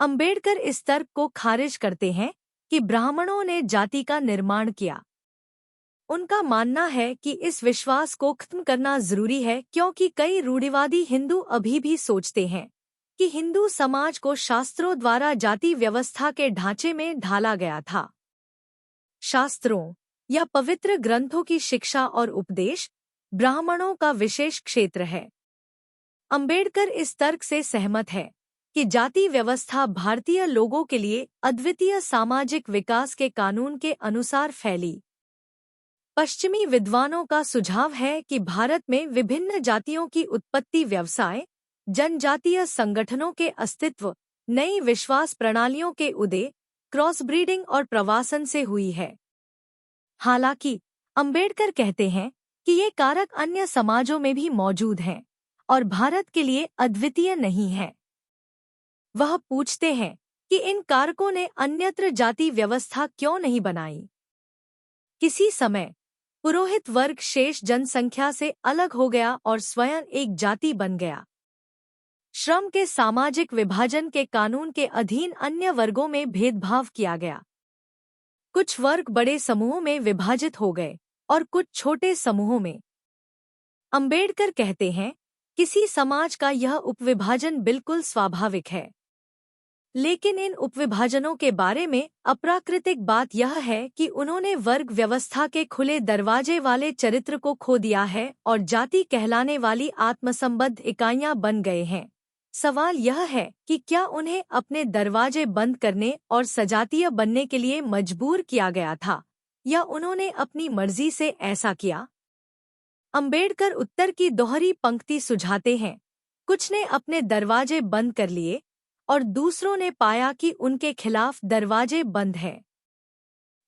अंबेडकर इस तर्क को खारिज करते हैं कि ब्राह्मणों ने जाति का निर्माण किया। उनका मानना है कि इस विश्वास को खत्म करना जरूरी है क्योंकि कई रूढ़िवादी हिंदू अभी भी सोचते हैं कि हिंदू समाज को शास्त्रों द्वारा जाति व्यवस्था के ढांचे में ढाला गया था। शास्त्रों या पवित्र ग्रंथों की शिक्षा और उपदेश ब्राह्मणों का विशेष क्षेत्र है। अंबेडकर इस तर्क से सहमत है कि जाति व्यवस्था भारतीय लोगों के लिए अद्वितीय सामाजिक विकास के कानून के अनुसार फैली। पश्चिमी विद्वानों का सुझाव है कि भारत में विभिन्न जातियों की उत्पत्ति व्यवसाय, जनजातीय संगठनों के अस्तित्व, नई विश्वास प्रणालियों के उदय, क्रॉसब्रीडिंग और प्रवासन से हुई है। हालांकि अंबेडकर कहते हैं कि ये कारक अन्य समाजों में भी मौजूद हैं और भारत के लिए अद्वितीय नहीं है। वह पूछते हैं कि इन कारकों ने अन्यत्र जाति व्यवस्था क्यों नहीं बनाई। किसी समय पुरोहित वर्ग शेष जनसंख्या से अलग हो गया और स्वयं एक जाति बन गया। श्रम के सामाजिक विभाजन के कानून के अधीन अन्य वर्गों में भेदभाव किया गया। कुछ वर्ग बड़े समूहों में विभाजित हो गए और कुछ छोटे समूहों में। अंबेडकर कहते हैं, किसी समाज का यह उपविभाजन बिल्कुल स्वाभाविक है, लेकिन इन उपविभाजनों के बारे में अप्राकृतिक बात यह है कि उन्होंने वर्ग व्यवस्था के खुले दरवाजे वाले चरित्र को खो दिया है और जाति कहलाने वाली आत्मसंबद्ध इकाइयां बन गए हैं। सवाल यह है कि क्या उन्हें अपने दरवाजे बंद करने और सजातीय बनने के लिए मजबूर किया गया था, या उन्होंने अपनी मर्जी से ऐसा किया? अंबेडकर उत्तर की दोहरी पंक्ति सुझाते हैं, कुछ ने अपने दरवाजे बंद कर लिए और दूसरों ने पाया कि उनके खिलाफ दरवाजे बंद हैं।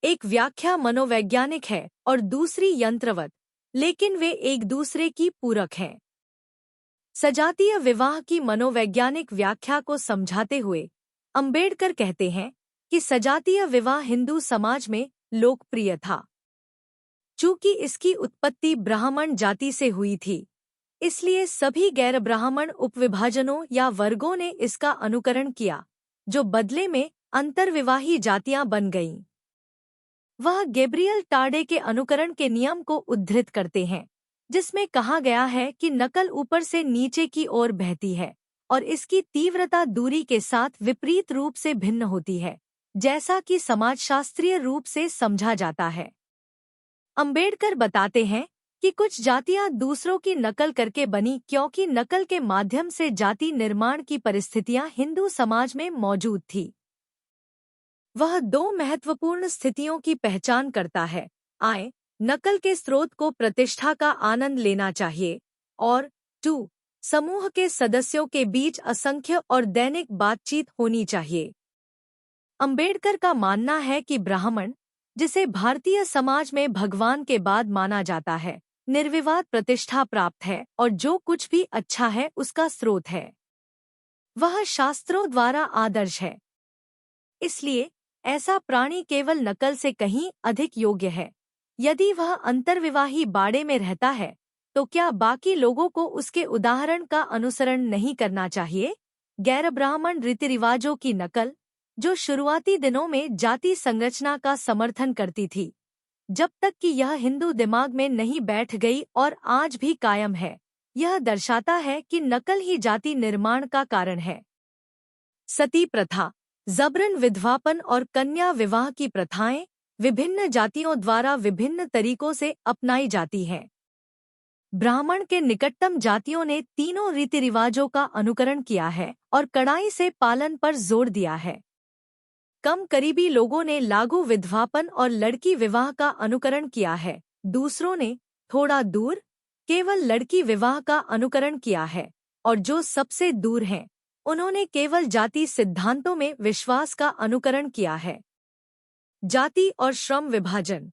एक व्याख्या मनोवैज्ञानिक है और दूसरी यंत्रवत, लेकिन वे एक दूसरे की पूरक हैं। सजातीय विवाह की मनोवैज्ञानिक व्याख्या को समझाते हुए अंबेडकर कहते हैं कि सजातीय विवाह हिंदू समाज में लोकप्रिय था। चूंकि इसकी उत्पत्ति ब्राह्मण जाति से हुई थी, इसलिए सभी गैर ब्राह्मण उपविभाजनों या वर्गों ने इसका अनुकरण किया, जो बदले में अंतर्विवाही जातियां बन गईं। वह गैब्रियल टार्डे के अनुकरण के नियम को उद्धृत करते हैं, जिसमें कहा गया है कि नकल ऊपर से नीचे की ओर बहती है और इसकी तीव्रता दूरी के साथ विपरीत रूप से भिन्न होती है, जैसा कि समाजशास्त्रीय रूप से समझा जाता है। अंबेडकर बताते हैं कि कुछ जातियां दूसरों की नकल करके बनी क्योंकि नकल के माध्यम से जाति निर्माण की परिस्थितियां हिंदू समाज में मौजूद थी। वह दो महत्वपूर्ण स्थितियों की पहचान करता है, आय, नकल के स्रोत को प्रतिष्ठा का आनंद लेना चाहिए, और 2, समूह के सदस्यों के बीच असंख्य और दैनिक बातचीत होनी चाहिए। अंबेडकर का मानना है कि ब्राह्मण, जिसे भारतीय समाज में भगवान के बाद माना जाता है, निर्विवाद प्रतिष्ठा प्राप्त है और जो कुछ भी अच्छा है उसका स्रोत है। वह शास्त्रों द्वारा आदर्श है। इसलिए ऐसा प्राणी केवल नकल से कहीं अधिक योग्य है। यदि वह अंतर्विवाही बाड़े में रहता है, तो क्या बाकी लोगों को उसके उदाहरण का अनुसरण नहीं करना चाहिए? गैर ब्राह्मण रीति रिवाजों की नकल, जो शुरुआती दिनों में जाति संरचना का समर्थन करती थी, जब तक कि यह हिंदू दिमाग में नहीं बैठ गई और आज भी कायम है, यह दर्शाता है कि नकल ही जाति निर्माण का कारण है। सती प्रथा, जबरन विधवापन और कन्या विवाह की प्रथाएं विभिन्न जातियों द्वारा विभिन्न तरीकों से अपनाई जाती हैं। ब्राह्मण के निकटतम जातियों ने तीनों रीति रिवाजों का अनुकरण किया है और कड़ाई से पालन पर जोर दिया है। कम करीबी लोगों ने लागू विधवापन और लड़की विवाह का अनुकरण किया है। दूसरों ने थोड़ा दूर केवल लड़की विवाह का अनुकरण किया है, और जो सबसे दूर हैं, उन्होंने केवल जाति सिद्धांतों में विश्वास का अनुकरण किया है। जाति और श्रम विभाजन।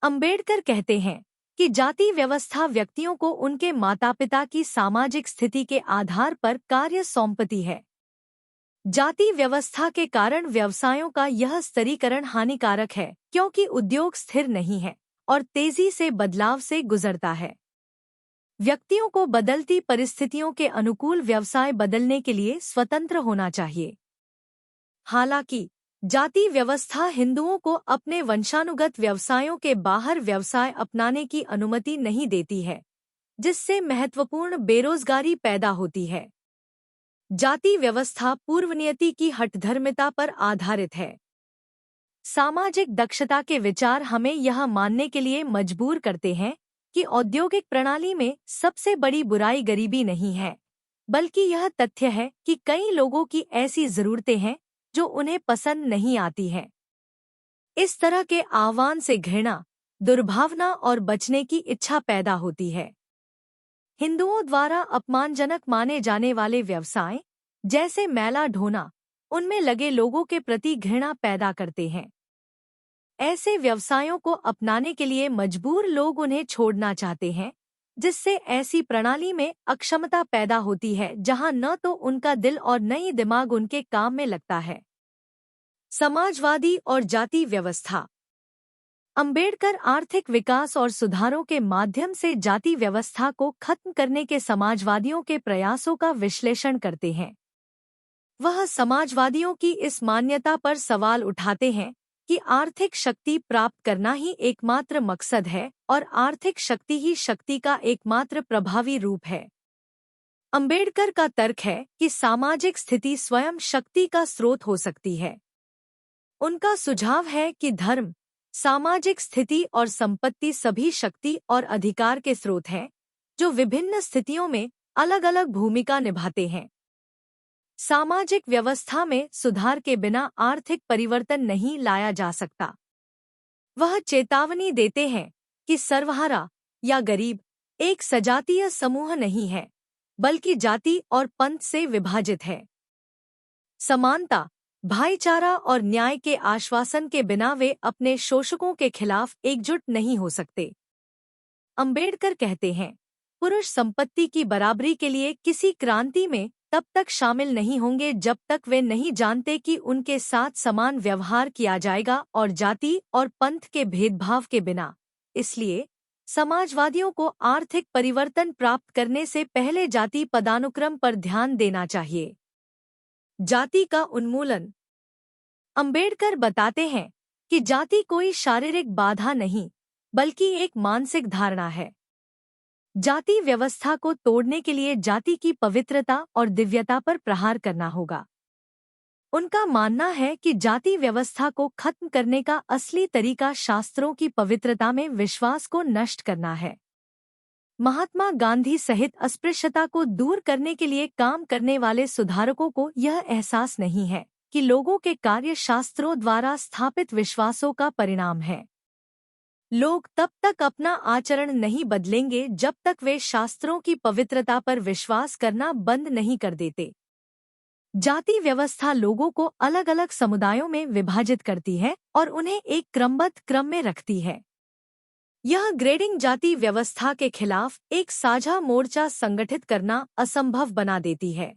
अंबेडकर कहते हैं कि जाति व्यवस्था व्यक्तियों को उनके माता पिता की सामाजिक स्थिति के आधार पर कार्य सौंपती है। जाति व्यवस्था के कारण व्यवसायों का यह स्तरीकरण हानिकारक है, क्योंकि उद्योग स्थिर नहीं है और तेजी से बदलाव से गुजरता है। व्यक्तियों को बदलती परिस्थितियों के अनुकूल व्यवसाय बदलने के लिए स्वतंत्र होना चाहिए। हालांकि जाति व्यवस्था हिंदुओं को अपने वंशानुगत व्यवसायों के बाहर व्यवसाय अपनाने की अनुमति नहीं देती है, जिससे महत्वपूर्ण बेरोजगारी पैदा होती है। जाति व्यवस्था पूर्वनियति की हठधर्मिता पर आधारित है। सामाजिक दक्षता के विचार हमें यह मानने के लिए मजबूर करते हैं कि औद्योगिक प्रणाली में सबसे बड़ी बुराई गरीबी नहीं है, बल्कि यह तथ्य है कि कई लोगों की ऐसी जरूरतें हैं जो उन्हें पसंद नहीं आती हैं। इस तरह के आह्वान से घृणा, दुर्भावना और बचने की इच्छा पैदा होती है। हिंदुओं द्वारा अपमानजनक माने जाने वाले व्यवसाय, जैसे मैला ढोना, उनमें लगे लोगों के प्रति घृणा पैदा करते हैं। ऐसे व्यवसायों को अपनाने के लिए मजबूर लोग उन्हें छोड़ना चाहते हैं, जिससे ऐसी प्रणाली में अक्षमता पैदा होती है जहां न तो उनका दिल और न ही दिमाग उनके काम में लगता है। समाजवादी और जाति व्यवस्था। अंबेडकर आर्थिक विकास और सुधारों के माध्यम से जाति व्यवस्था को खत्म करने के समाजवादियों के प्रयासों का विश्लेषण करते हैं। वह समाजवादियों की इस मान्यता पर सवाल उठाते हैं कि आर्थिक शक्ति प्राप्त करना ही एकमात्र मकसद है और आर्थिक शक्ति ही शक्ति का एकमात्र प्रभावी रूप है। अंबेडकर का तर्क है कि सामाजिक स्थिति स्वयं शक्ति का स्रोत हो सकती है। उनका सुझाव है कि धर्म, सामाजिक स्थिति और संपत्ति सभी शक्ति और अधिकार के स्रोत हैं, जो विभिन्न स्थितियों में अलग अलग भूमिका निभाते हैं। सामाजिक व्यवस्था में सुधार के बिना आर्थिक परिवर्तन नहीं लाया जा सकता। वह चेतावनी देते हैं कि सर्वहारा या गरीब एक सजातीय समूह नहीं है, बल्कि जाति और पंथ से विभाजित है। समानता, भाईचारा और न्याय के आश्वासन के बिना वे अपने शोषकों के खिलाफ एकजुट नहीं हो सकते। अंबेडकर कहते हैं, पुरुष संपत्ति की बराबरी के लिए किसी क्रांति में तब तक शामिल नहीं होंगे जब तक वे नहीं जानते कि उनके साथ समान व्यवहार किया जाएगा और जाति और पंथ के भेदभाव के बिना। इसलिए समाजवादियों को आर्थिक परिवर्तन प्राप्त करने से पहले जाति पदानुक्रम पर ध्यान देना चाहिए। जाति का उन्मूलन। अंबेडकर बताते हैं कि जाति कोई शारीरिक बाधा नहीं, बल्कि एक मानसिक धारणा है। जाति व्यवस्था को तोड़ने के लिए जाति की पवित्रता और दिव्यता पर प्रहार करना होगा। उनका मानना है कि जाति व्यवस्था को खत्म करने का असली तरीका शास्त्रों की पवित्रता में विश्वास को नष्ट करना है। महात्मा गांधी सहित अस्पृश्यता को दूर करने के लिए काम करने वाले सुधारकों को यह एहसास नहीं है कि लोगों के कार्य शास्त्रों द्वारा स्थापित विश्वासों का परिणाम है। लोग तब तक अपना आचरण नहीं बदलेंगे जब तक वे शास्त्रों की पवित्रता पर विश्वास करना बंद नहीं कर देते। जाति व्यवस्था लोगों को अलग अलग समुदायों में विभाजित करती है और उन्हें एक क्रमबद्ध क्रम में रखती है। यह ग्रेडिंग जाति व्यवस्था के खिलाफ एक साझा मोर्चा संगठित करना असंभव बना देती है।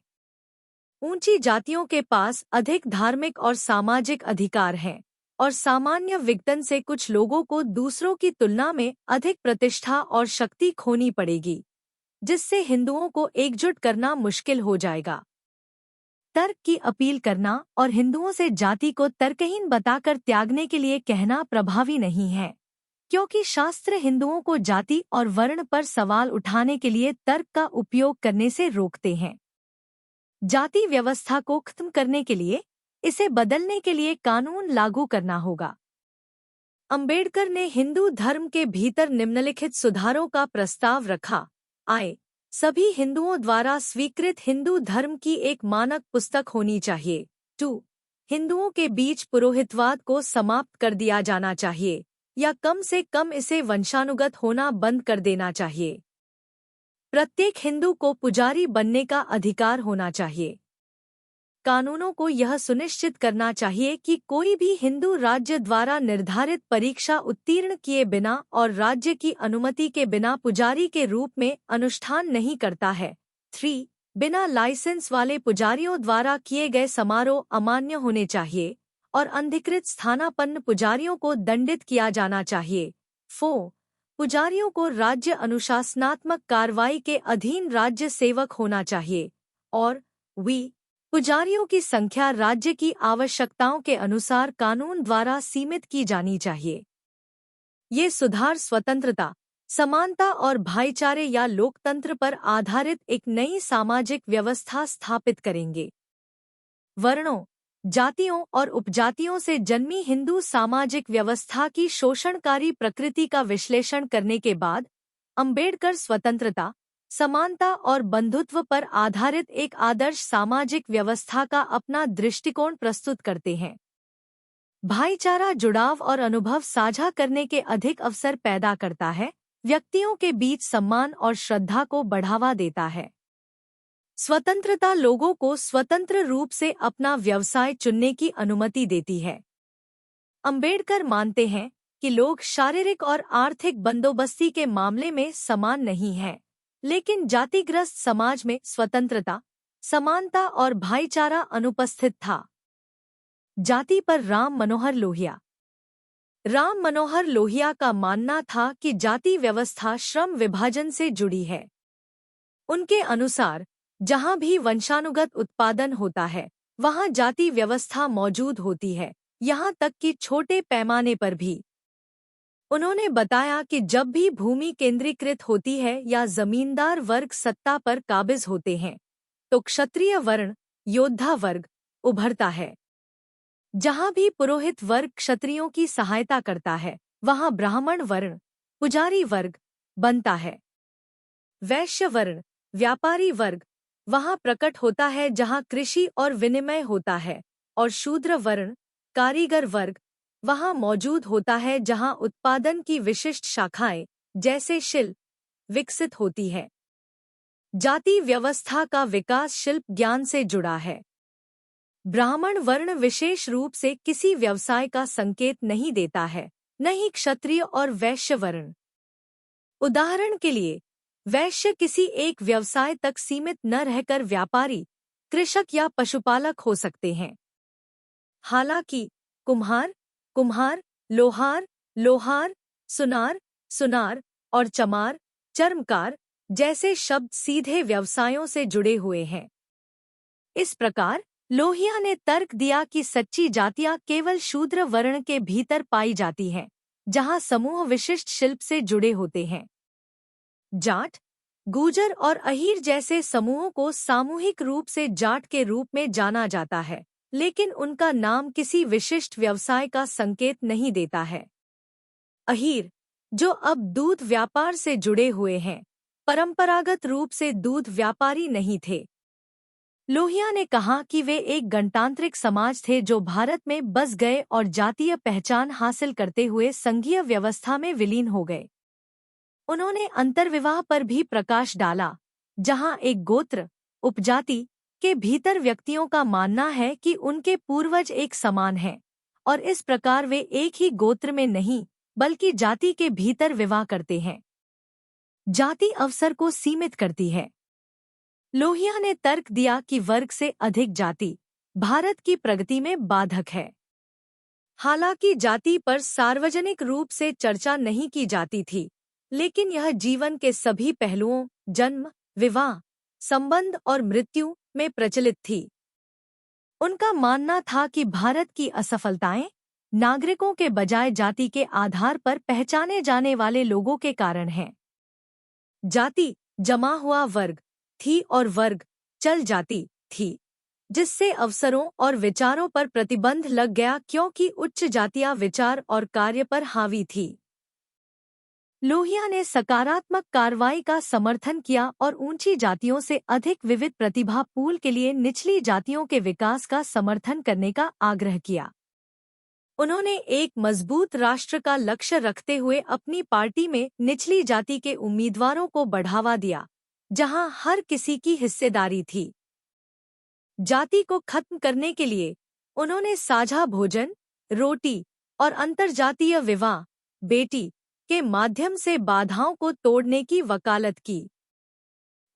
ऊंची जातियों के पास अधिक धार्मिक और सामाजिक अधिकार हैं, और सामान्य विघटन से कुछ लोगों को दूसरों की तुलना में अधिक प्रतिष्ठा और शक्ति खोनी पड़ेगी, जिससे हिंदुओं को एकजुट करना मुश्किल हो जाएगा। तर्क की अपील करना और हिंदुओं से जाति को तर्कहीन बताकर त्यागने के लिए कहना प्रभावी नहीं है, क्योंकि शास्त्र हिंदुओं को जाति और वर्ण पर सवाल उठाने के लिए तर्क का उपयोग करने से रोकते हैं। जाति व्यवस्था को खत्म करने के लिए इसे बदलने के लिए कानून लागू करना होगा। अंबेडकर ने हिंदू धर्म के भीतर निम्नलिखित सुधारों का प्रस्ताव रखा। आए, सभी हिंदुओं द्वारा स्वीकृत हिंदू धर्म की एक मानक पुस्तक होनी चाहिए। 2. हिंदुओं के बीच पुरोहितवाद को समाप्त कर दिया जाना चाहिए, या कम से कम इसे वंशानुगत होना बंद कर देना चाहिए। प्रत्येक हिंदू को पुजारी बनने का अधिकार होना चाहिए। कानूनों को यह सुनिश्चित करना चाहिए कि कोई भी हिंदू राज्य द्वारा निर्धारित परीक्षा उत्तीर्ण किए बिना और राज्य की अनुमति के बिना पुजारी के रूप में अनुष्ठान नहीं करता है। 3. बिना लाइसेंस वाले पुजारियों द्वारा किए गए समारोह अमान्य होने चाहिए और अनधिकृत स्थानापन्न पुजारियों को दंडित किया जाना चाहिए। 4. पुजारियों को राज्य अनुशासनात्मक कार्रवाई के अधीन राज्य सेवक होना चाहिए और पुजारियों की संख्या राज्य की आवश्यकताओं के अनुसार कानून द्वारा सीमित की जानी चाहिए। ये सुधार स्वतंत्रता, समानता और भाईचारे या लोकतंत्र पर आधारित एक नई सामाजिक व्यवस्था स्थापित करेंगे। वर्णों, जातियों और उपजातियों से जन्मी हिंदू सामाजिक व्यवस्था की शोषणकारी प्रकृति का विश्लेषण करने के बाद अंबेडकर स्वतंत्रता, समानता और बंधुत्व पर आधारित एक आदर्श सामाजिक व्यवस्था का अपना दृष्टिकोण प्रस्तुत करते हैं। भाईचारा जुड़ाव और अनुभव साझा करने के अधिक अवसर पैदा करता है, व्यक्तियों के बीच सम्मान और श्रद्धा को बढ़ावा देता है। स्वतंत्रता लोगों को स्वतंत्र रूप से अपना व्यवसाय चुनने की अनुमति देती है। अंबेडकर मानते हैं कि लोग शारीरिक और आर्थिक बंदोबस्ती के मामले में समान नहीं हैं, लेकिन जातिग्रस्त समाज में स्वतंत्रता, समानता और भाईचारा अनुपस्थित था। जाति पर राम मनोहर लोहिया। राम मनोहर लोहिया का मानना था कि जाति व्यवस्था श्रम विभाजन से जुड़ी है। उनके अनुसार जहां भी वंशानुगत उत्पादन होता है वहां जाति व्यवस्था मौजूद होती है, यहां तक कि छोटे पैमाने पर भी। उन्होंने बताया कि जब भी भूमि केंद्रीकृत होती है या जमींदार वर्ग सत्ता पर काबिज होते हैं तो क्षत्रिय वर्ण, योद्धा वर्ग उभरता है। जहां भी पुरोहित वर्ग क्षत्रियों की सहायता करता है वहां ब्राह्मण वर्ण, पुजारी वर्ग बनता है। वैश्य वर्ण, व्यापारी वर्ग वहां प्रकट होता है जहां कृषि और विनिमय होता है, और शूद्र वर्ण, कारीगर वर्ग वहां मौजूद होता है जहां उत्पादन की विशिष्ट शाखाएं जैसे शिल्प विकसित होती है। जाति व्यवस्था का विकास शिल्प ज्ञान से जुड़ा है। ब्राह्मण वर्ण विशेष रूप से किसी व्यवसाय का संकेत नहीं देता है, न ही क्षत्रिय और वैश्य वर्ण। उदाहरण के लिए वैश्य किसी एक व्यवसाय तक सीमित न रहकर व्यापारी, कृषक या पशुपालक हो सकते हैं। हालांकि कुम्हार, कुम्हार, लोहार, लोहार, सुनार, सुनार और चमार, चर्मकार जैसे शब्द सीधे व्यवसायों से जुड़े हुए हैं। इस प्रकार लोहिया ने तर्क दिया कि सच्ची जातियां केवल शूद्र वर्ण के भीतर पाई जाती हैं, जहां समूह विशिष्ट शिल्प से जुड़े होते हैं। जाट, गूजर और अहीर जैसे समूहों को सामूहिक रूप से जाट के रूप में जाना जाता है, लेकिन उनका नाम किसी विशिष्ट व्यवसाय का संकेत नहीं देता है। अहीर, जो अब दूध व्यापार से जुड़े हुए हैं, परंपरागत रूप से दूध व्यापारी नहीं थे। लोहिया ने कहा कि वे एक गणतांत्रिक समाज थे जो भारत में बस गए और जातीय पहचान हासिल करते हुए संघीय व्यवस्था में विलीन हो गए। उन्होंने अंतर्विवाह पर भी प्रकाश डाला, जहां एक गोत्र, उपजाति के भीतर व्यक्तियों का मानना है कि उनके पूर्वज एक समान हैं और इस प्रकार वे एक ही गोत्र में नहीं बल्कि जाति के भीतर विवाह करते हैं। जाति अवसर को सीमित करती है। लोहिया ने तर्क दिया कि वर्ग से अधिक जाति भारत की प्रगति में बाधक है। हालांकि जाति पर सार्वजनिक रूप से चर्चा नहीं की जाती थी, लेकिन यह जीवन के सभी पहलुओं, जन्म, विवाह, संबंध और मृत्यु में प्रचलित थी। उनका मानना था कि भारत की असफलताएं नागरिकों के बजाय जाति के आधार पर पहचाने जाने वाले लोगों के कारण हैं। जाति जमा हुआ वर्ग थी और वर्ग चल जाती थी, जिससे अवसरों और विचारों पर प्रतिबंध लग गया क्योंकि उच्च जातियां विचार और कार्य पर हावी थी। लोहिया ने सकारात्मक कार्रवाई का समर्थन किया और ऊंची जातियों से अधिक विविध प्रतिभा पूल के लिए निचली जातियों के विकास का समर्थन करने का आग्रह किया। उन्होंने एक मजबूत राष्ट्र का लक्ष्य रखते हुए अपनी पार्टी में निचली जाति के उम्मीदवारों को बढ़ावा दिया, जहां हर किसी की हिस्सेदारी थी। जाति को खत्म करने के लिए उन्होंने साझा भोजन, रोटी और अंतर्जातीय विवाह, बेटी के माध्यम से बाधाओं को तोड़ने की वकालत की।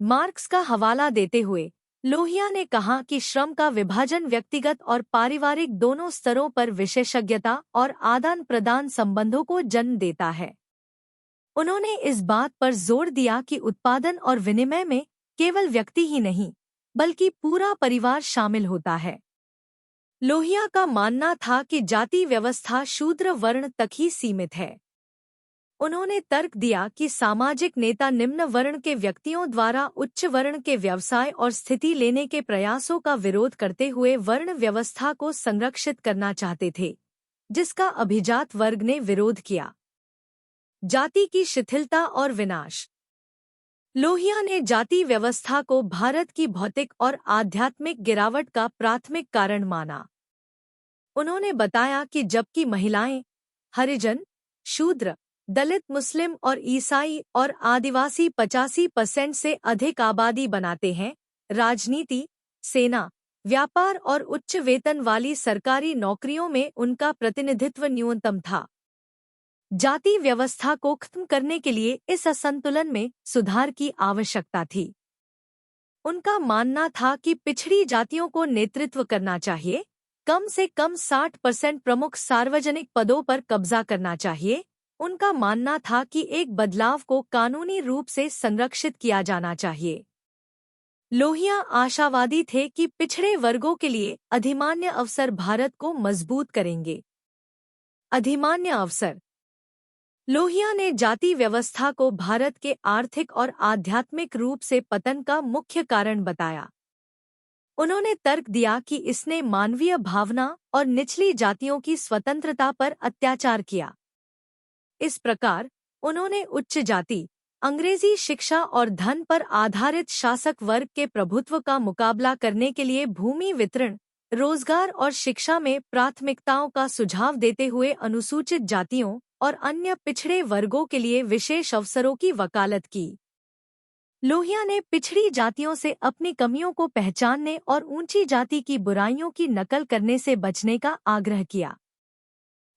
मार्क्स का हवाला देते हुए लोहिया ने कहा कि श्रम का विभाजन व्यक्तिगत और पारिवारिक दोनों स्तरों पर विशेषज्ञता और आदान प्रदान संबंधों को जन्म देता है। उन्होंने इस बात पर जोर दिया कि उत्पादन और विनिमय में केवल व्यक्ति ही नहीं बल्कि पूरा परिवार शामिल होता है। लोहिया का मानना था कि जाति व्यवस्था शूद्र वर्ण तक ही सीमित है। उन्होंने तर्क दिया कि सामाजिक नेता निम्न वर्ण के व्यक्तियों द्वारा उच्च वर्ण के व्यवसाय और स्थिति लेने के प्रयासों का विरोध करते हुए वर्ण व्यवस्था को संरक्षित करना चाहते थे, जिसका अभिजात वर्ग ने विरोध किया। जाति की शिथिलता और विनाश। लोहिया ने जाति व्यवस्था को भारत की भौतिक और आध्यात्मिक गिरावट का प्राथमिक कारण माना। उन्होंने बताया कि जबकि महिलाएं, हरिजन, शूद्र, दलित, मुस्लिम और ईसाई और आदिवासी 85% से अधिक आबादी बनाते हैं, राजनीति, सेना, व्यापार और उच्च वेतन वाली सरकारी नौकरियों में उनका प्रतिनिधित्व न्यूनतम था। जाति व्यवस्था को खत्म करने के लिए इस असंतुलन में सुधार की आवश्यकता थी। उनका मानना था कि पिछड़ी जातियों को नेतृत्व करना चाहिए, कम से कम 60% प्रमुख सार्वजनिक पदों पर कब्जा करना चाहिए। उनका मानना था कि एक बदलाव को कानूनी रूप से संरक्षित किया जाना चाहिए। लोहिया आशावादी थे कि पिछड़े वर्गों के लिए अधिमान्य अवसर भारत को मजबूत करेंगे। अधिमान्य अवसर। लोहिया ने जाति व्यवस्था को भारत के आर्थिक और आध्यात्मिक रूप से पतन का मुख्य कारण बताया। उन्होंने तर्क दिया कि इसने मानवीय भावना और निचली जातियों की स्वतंत्रता पर अत्याचार किया। इस प्रकार उन्होंने उच्च जाति, अंग्रेजी शिक्षा और धन पर आधारित शासक वर्ग के प्रभुत्व का मुकाबला करने के लिए भूमि वितरण, रोजगार और शिक्षा में प्राथमिकताओं का सुझाव देते हुए अनुसूचित जातियों और अन्य पिछड़े वर्गों के लिए विशेष अवसरों की वकालत की। लोहिया ने पिछड़ी जातियों से अपनी कमियों को पहचानने और ऊंची जाति की बुराइयों की नकल करने से बचने का आग्रह किया।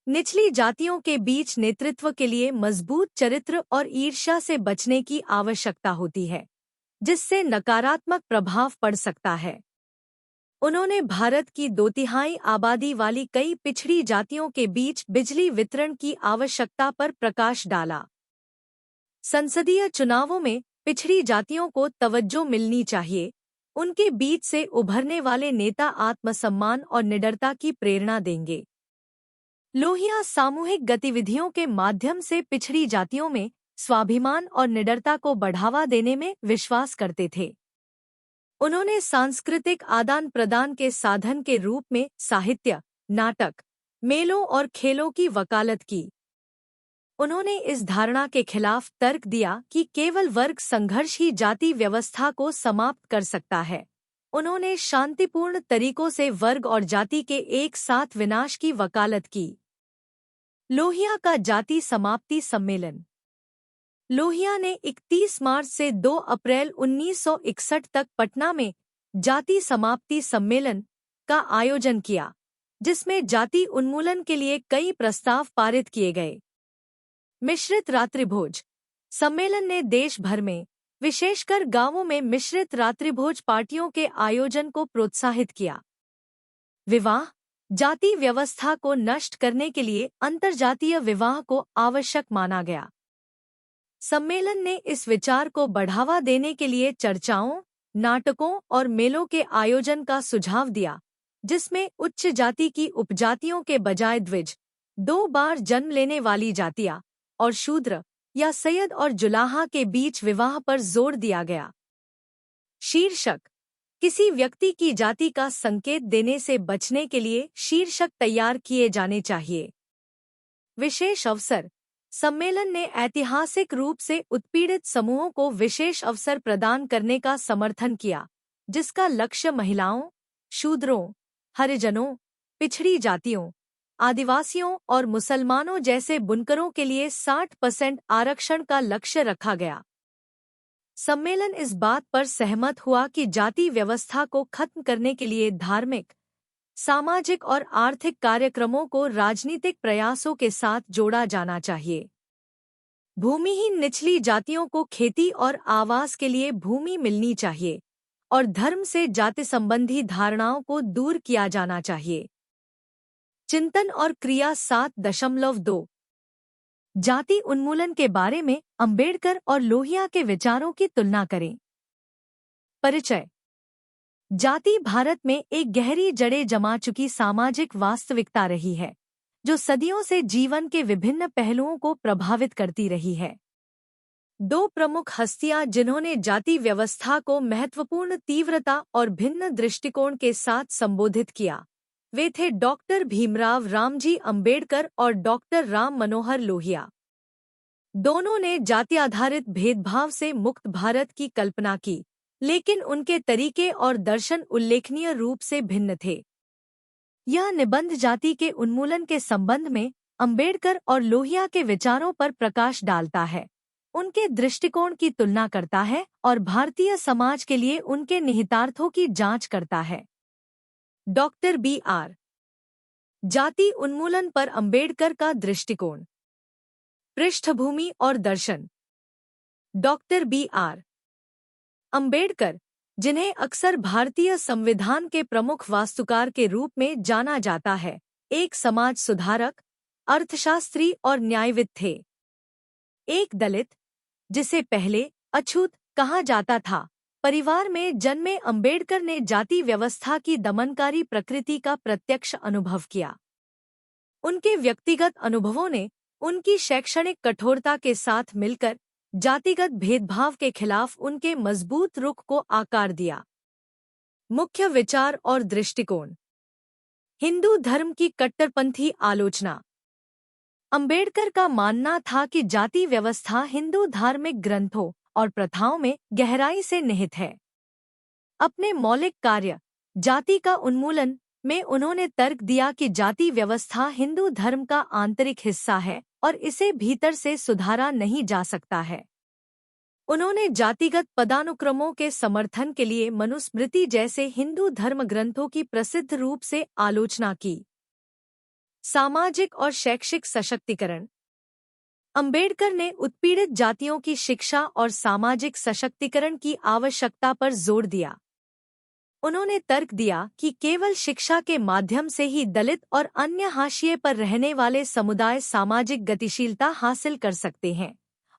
निचली जातियों के बीच नेतृत्व के लिए मजबूत चरित्र और ईर्ष्या से बचने की आवश्यकता होती है, जिससे नकारात्मक प्रभाव पड़ सकता है। उन्होंने भारत की 2/3 आबादी वाली कई पिछड़ी जातियों के बीच बिजली वितरण की आवश्यकता पर प्रकाश डाला। संसदीय चुनावों में पिछड़ी जातियों को तवज्जो मिलनी चाहिए। उनके बीच से उभरने वाले नेता आत्मसम्मान और निडरता की प्रेरणा देंगे। लोहिया सामूहिक गतिविधियों के माध्यम से पिछड़ी जातियों में स्वाभिमान और निडरता को बढ़ावा देने में विश्वास करते थे। उन्होंने सांस्कृतिक आदान प्रदान के साधन के रूप में साहित्य, नाटक, मेलों और खेलों की वकालत की। उन्होंने इस धारणा के खिलाफ तर्क दिया कि केवल वर्ग संघर्ष ही जाति व्यवस्था को समाप्त कर सकता है। उन्होंने शांतिपूर्ण तरीकों से वर्ग और जाति के एक साथ विनाश की वकालत की। लोहिया का जाति समाप्ति सम्मेलन। लोहिया ने 31 मार्च से 2 अप्रैल 1961 तक पटना में जाति समाप्ति सम्मेलन का आयोजन किया, जिसमें जाति उन्मूलन के लिए कई प्रस्ताव पारित किए गए। मिश्रित रात्रिभोज। सम्मेलन ने देश भर में, विशेषकर गांवों में मिश्रित रात्रिभोज पार्टियों के आयोजन को प्रोत्साहित किया। विवाह। जाति व्यवस्था को नष्ट करने के लिए अंतर्जातीय विवाह को आवश्यक माना गया। सम्मेलन ने इस विचार को बढ़ावा देने के लिए चर्चाओं, नाटकों और मेलों के आयोजन का सुझाव दिया, जिसमें उच्च जाति की उपजातियों के बजाय द्विज, 2 बार जन्म लेने वाली जातियां और शूद्र या सैयद और जुलाहा के बीच विवाह पर जोर दिया गया। शीर्षक। किसी व्यक्ति की जाति का संकेत देने से बचने के लिए शीर्षक तैयार किए जाने चाहिए। विशेष अवसर। सम्मेलन ने ऐतिहासिक रूप से उत्पीड़ित समूहों को विशेष अवसर प्रदान करने का समर्थन किया, जिसका लक्ष्य महिलाओं, शूद्रों, हरिजनों, पिछड़ी जातियों, आदिवासियों और मुसलमानों जैसे बुनकरों के लिए 60% आरक्षण का लक्ष्य रखा गया। सम्मेलन इस बात पर सहमत हुआ कि जाति व्यवस्था को खत्म करने के लिए धार्मिक, सामाजिक और आर्थिक कार्यक्रमों को राजनीतिक प्रयासों के साथ जोड़ा जाना चाहिए। भूमिहीन निचली जातियों को खेती और आवास के लिए भूमि मिलनी चाहिए और धर्म से जाति संबंधी धारणाओं को दूर किया जाना चाहिए। चिंतन और क्रिया 7.2। जाति उन्मूलन के बारे में अंबेडकर और लोहिया के विचारों की तुलना करें। परिचय। जाति भारत में एक गहरी जड़ें जमा चुकी सामाजिक वास्तविकता रही है, जो सदियों से जीवन के विभिन्न पहलुओं को प्रभावित करती रही है। 2 प्रमुख हस्तियां जिन्होंने जाति व्यवस्था को महत्वपूर्ण तीव्रता और भिन्न दृष्टिकोण के साथ संबोधित किया, वे थे डॉक्टर भीमराव रामजी अंबेडकर और डॉक्टर राम मनोहर लोहिया। दोनों ने जाति आधारित भेदभाव से मुक्त भारत की कल्पना की, लेकिन उनके तरीके और दर्शन उल्लेखनीय रूप से भिन्न थे। यह निबंध जाति के उन्मूलन के संबंध में अंबेडकर और लोहिया के विचारों पर प्रकाश डालता है, उनके दृष्टिकोण की तुलना करता है और भारतीय समाज के लिए उनके निहितार्थों की जांच करता है। Doctor B.R. जाति उन्मूलन पर अंबेडकर का दृष्टिकोण। पृष्ठभूमि और दर्शन। Doctor B.R. अंबेडकर, जिन्हें अक्सर भारतीय संविधान के प्रमुख वास्तुकार के रूप में जाना जाता है, एक समाज सुधारक, अर्थशास्त्री और न्यायविद थे। एक दलित, जिसे पहले अछूत कहा जाता था, परिवार में जन्मे अंबेडकर ने जाति व्यवस्था की दमनकारी प्रकृति का प्रत्यक्ष अनुभव किया। उनके व्यक्तिगत अनुभवों ने उनकी शैक्षणिक कठोरता के साथ मिलकर जातिगत भेदभाव के खिलाफ उनके मजबूत रुख को आकार दिया। मुख्य विचार और दृष्टिकोण। हिंदू धर्म की कट्टरपंथी आलोचना। अंबेडकर का मानना था कि जाति व्यवस्था हिंदू धार्मिक ग्रंथों और प्रथाओं में गहराई से निहित है। अपने मौलिक कार्य जाति का उन्मूलन में उन्होंने तर्क दिया कि जाति व्यवस्था हिंदू धर्म का आंतरिक हिस्सा है और इसे भीतर से सुधारा नहीं जा सकता है। उन्होंने जातिगत पदानुक्रमों के समर्थन के लिए मनुस्मृति जैसे हिंदू धर्म ग्रंथों की प्रसिद्ध रूप से आलोचना की। सामाजिक और शैक्षिक सशक्तिकरण। अंबेडकर ने उत्पीड़ित जातियों की शिक्षा और सामाजिक सशक्तिकरण की आवश्यकता पर जोर दिया। उन्होंने तर्क दिया कि केवल शिक्षा के माध्यम से ही दलित और अन्य हाशिए पर रहने वाले समुदाय सामाजिक गतिशीलता हासिल कर सकते हैं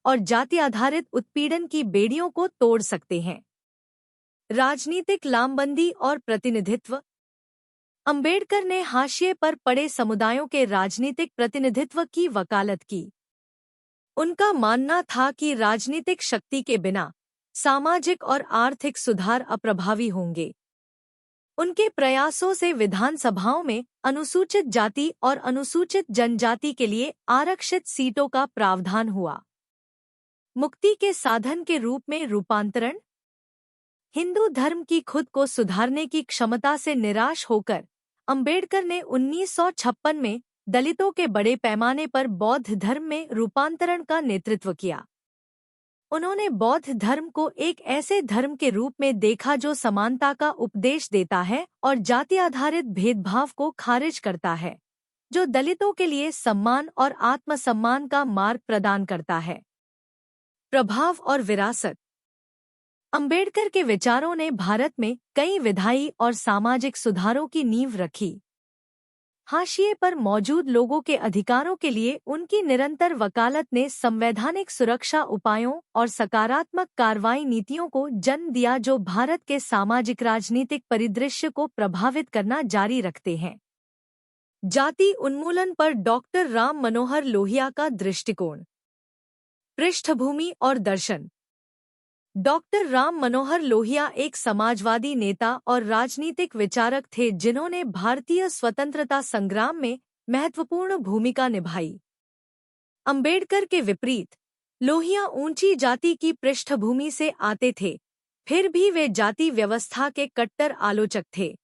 और जाति आधारित उत्पीड़न की बेड़ियों को तोड़ सकते हैं। राजनीतिक लामबंदी और प्रतिनिधित्व। अंबेडकर ने हाशिए पर पड़े समुदायों के राजनीतिक प्रतिनिधित्व की वकालत की। उनका मानना था कि राजनीतिक शक्ति के बिना सामाजिक और आर्थिक सुधार अप्रभावी होंगे। उनके प्रयासों से विधानसभाओं में अनुसूचित जाति और अनुसूचित जनजाति के लिए आरक्षित सीटों का प्रावधान हुआ। मुक्ति के साधन के रूप में रूपांतरण। हिंदू धर्म की खुद को सुधारने की क्षमता से निराश होकर अंबेडकर ने 1956 में दलितों के बड़े पैमाने पर बौद्ध धर्म में रूपांतरण का नेतृत्व किया। उन्होंने बौद्ध धर्म को एक ऐसे धर्म के रूप में देखा जो समानता का उपदेश देता है और जाति आधारित भेदभाव को खारिज करता है, जो दलितों के लिए सम्मान और आत्मसम्मान का मार्ग प्रदान करता है। प्रभाव और विरासत। अंबेडकर के विचारों ने भारत में कई विधायी और सामाजिक सुधारों की नींव रखी। हाशिए पर मौजूद लोगों के अधिकारों के लिए उनकी निरंतर वकालत ने संवैधानिक सुरक्षा उपायों और सकारात्मक कार्रवाई नीतियों को जन्म दिया जो भारत के सामाजिक राजनीतिक परिदृश्य को प्रभावित करना जारी रखते हैं। जाति उन्मूलन पर डॉक्टर राम मनोहर लोहिया का दृष्टिकोण। पृष्ठभूमि और दर्शन। डॉक्टर राम मनोहर लोहिया एक समाजवादी नेता और राजनीतिक विचारक थे जिन्होंने भारतीय स्वतंत्रता संग्राम में महत्वपूर्ण भूमिका निभाई। अंबेडकर के विपरीत लोहिया ऊंची जाति की पृष्ठभूमि से आते थे, फिर भी वे जाति व्यवस्था के कट्टर आलोचक थे।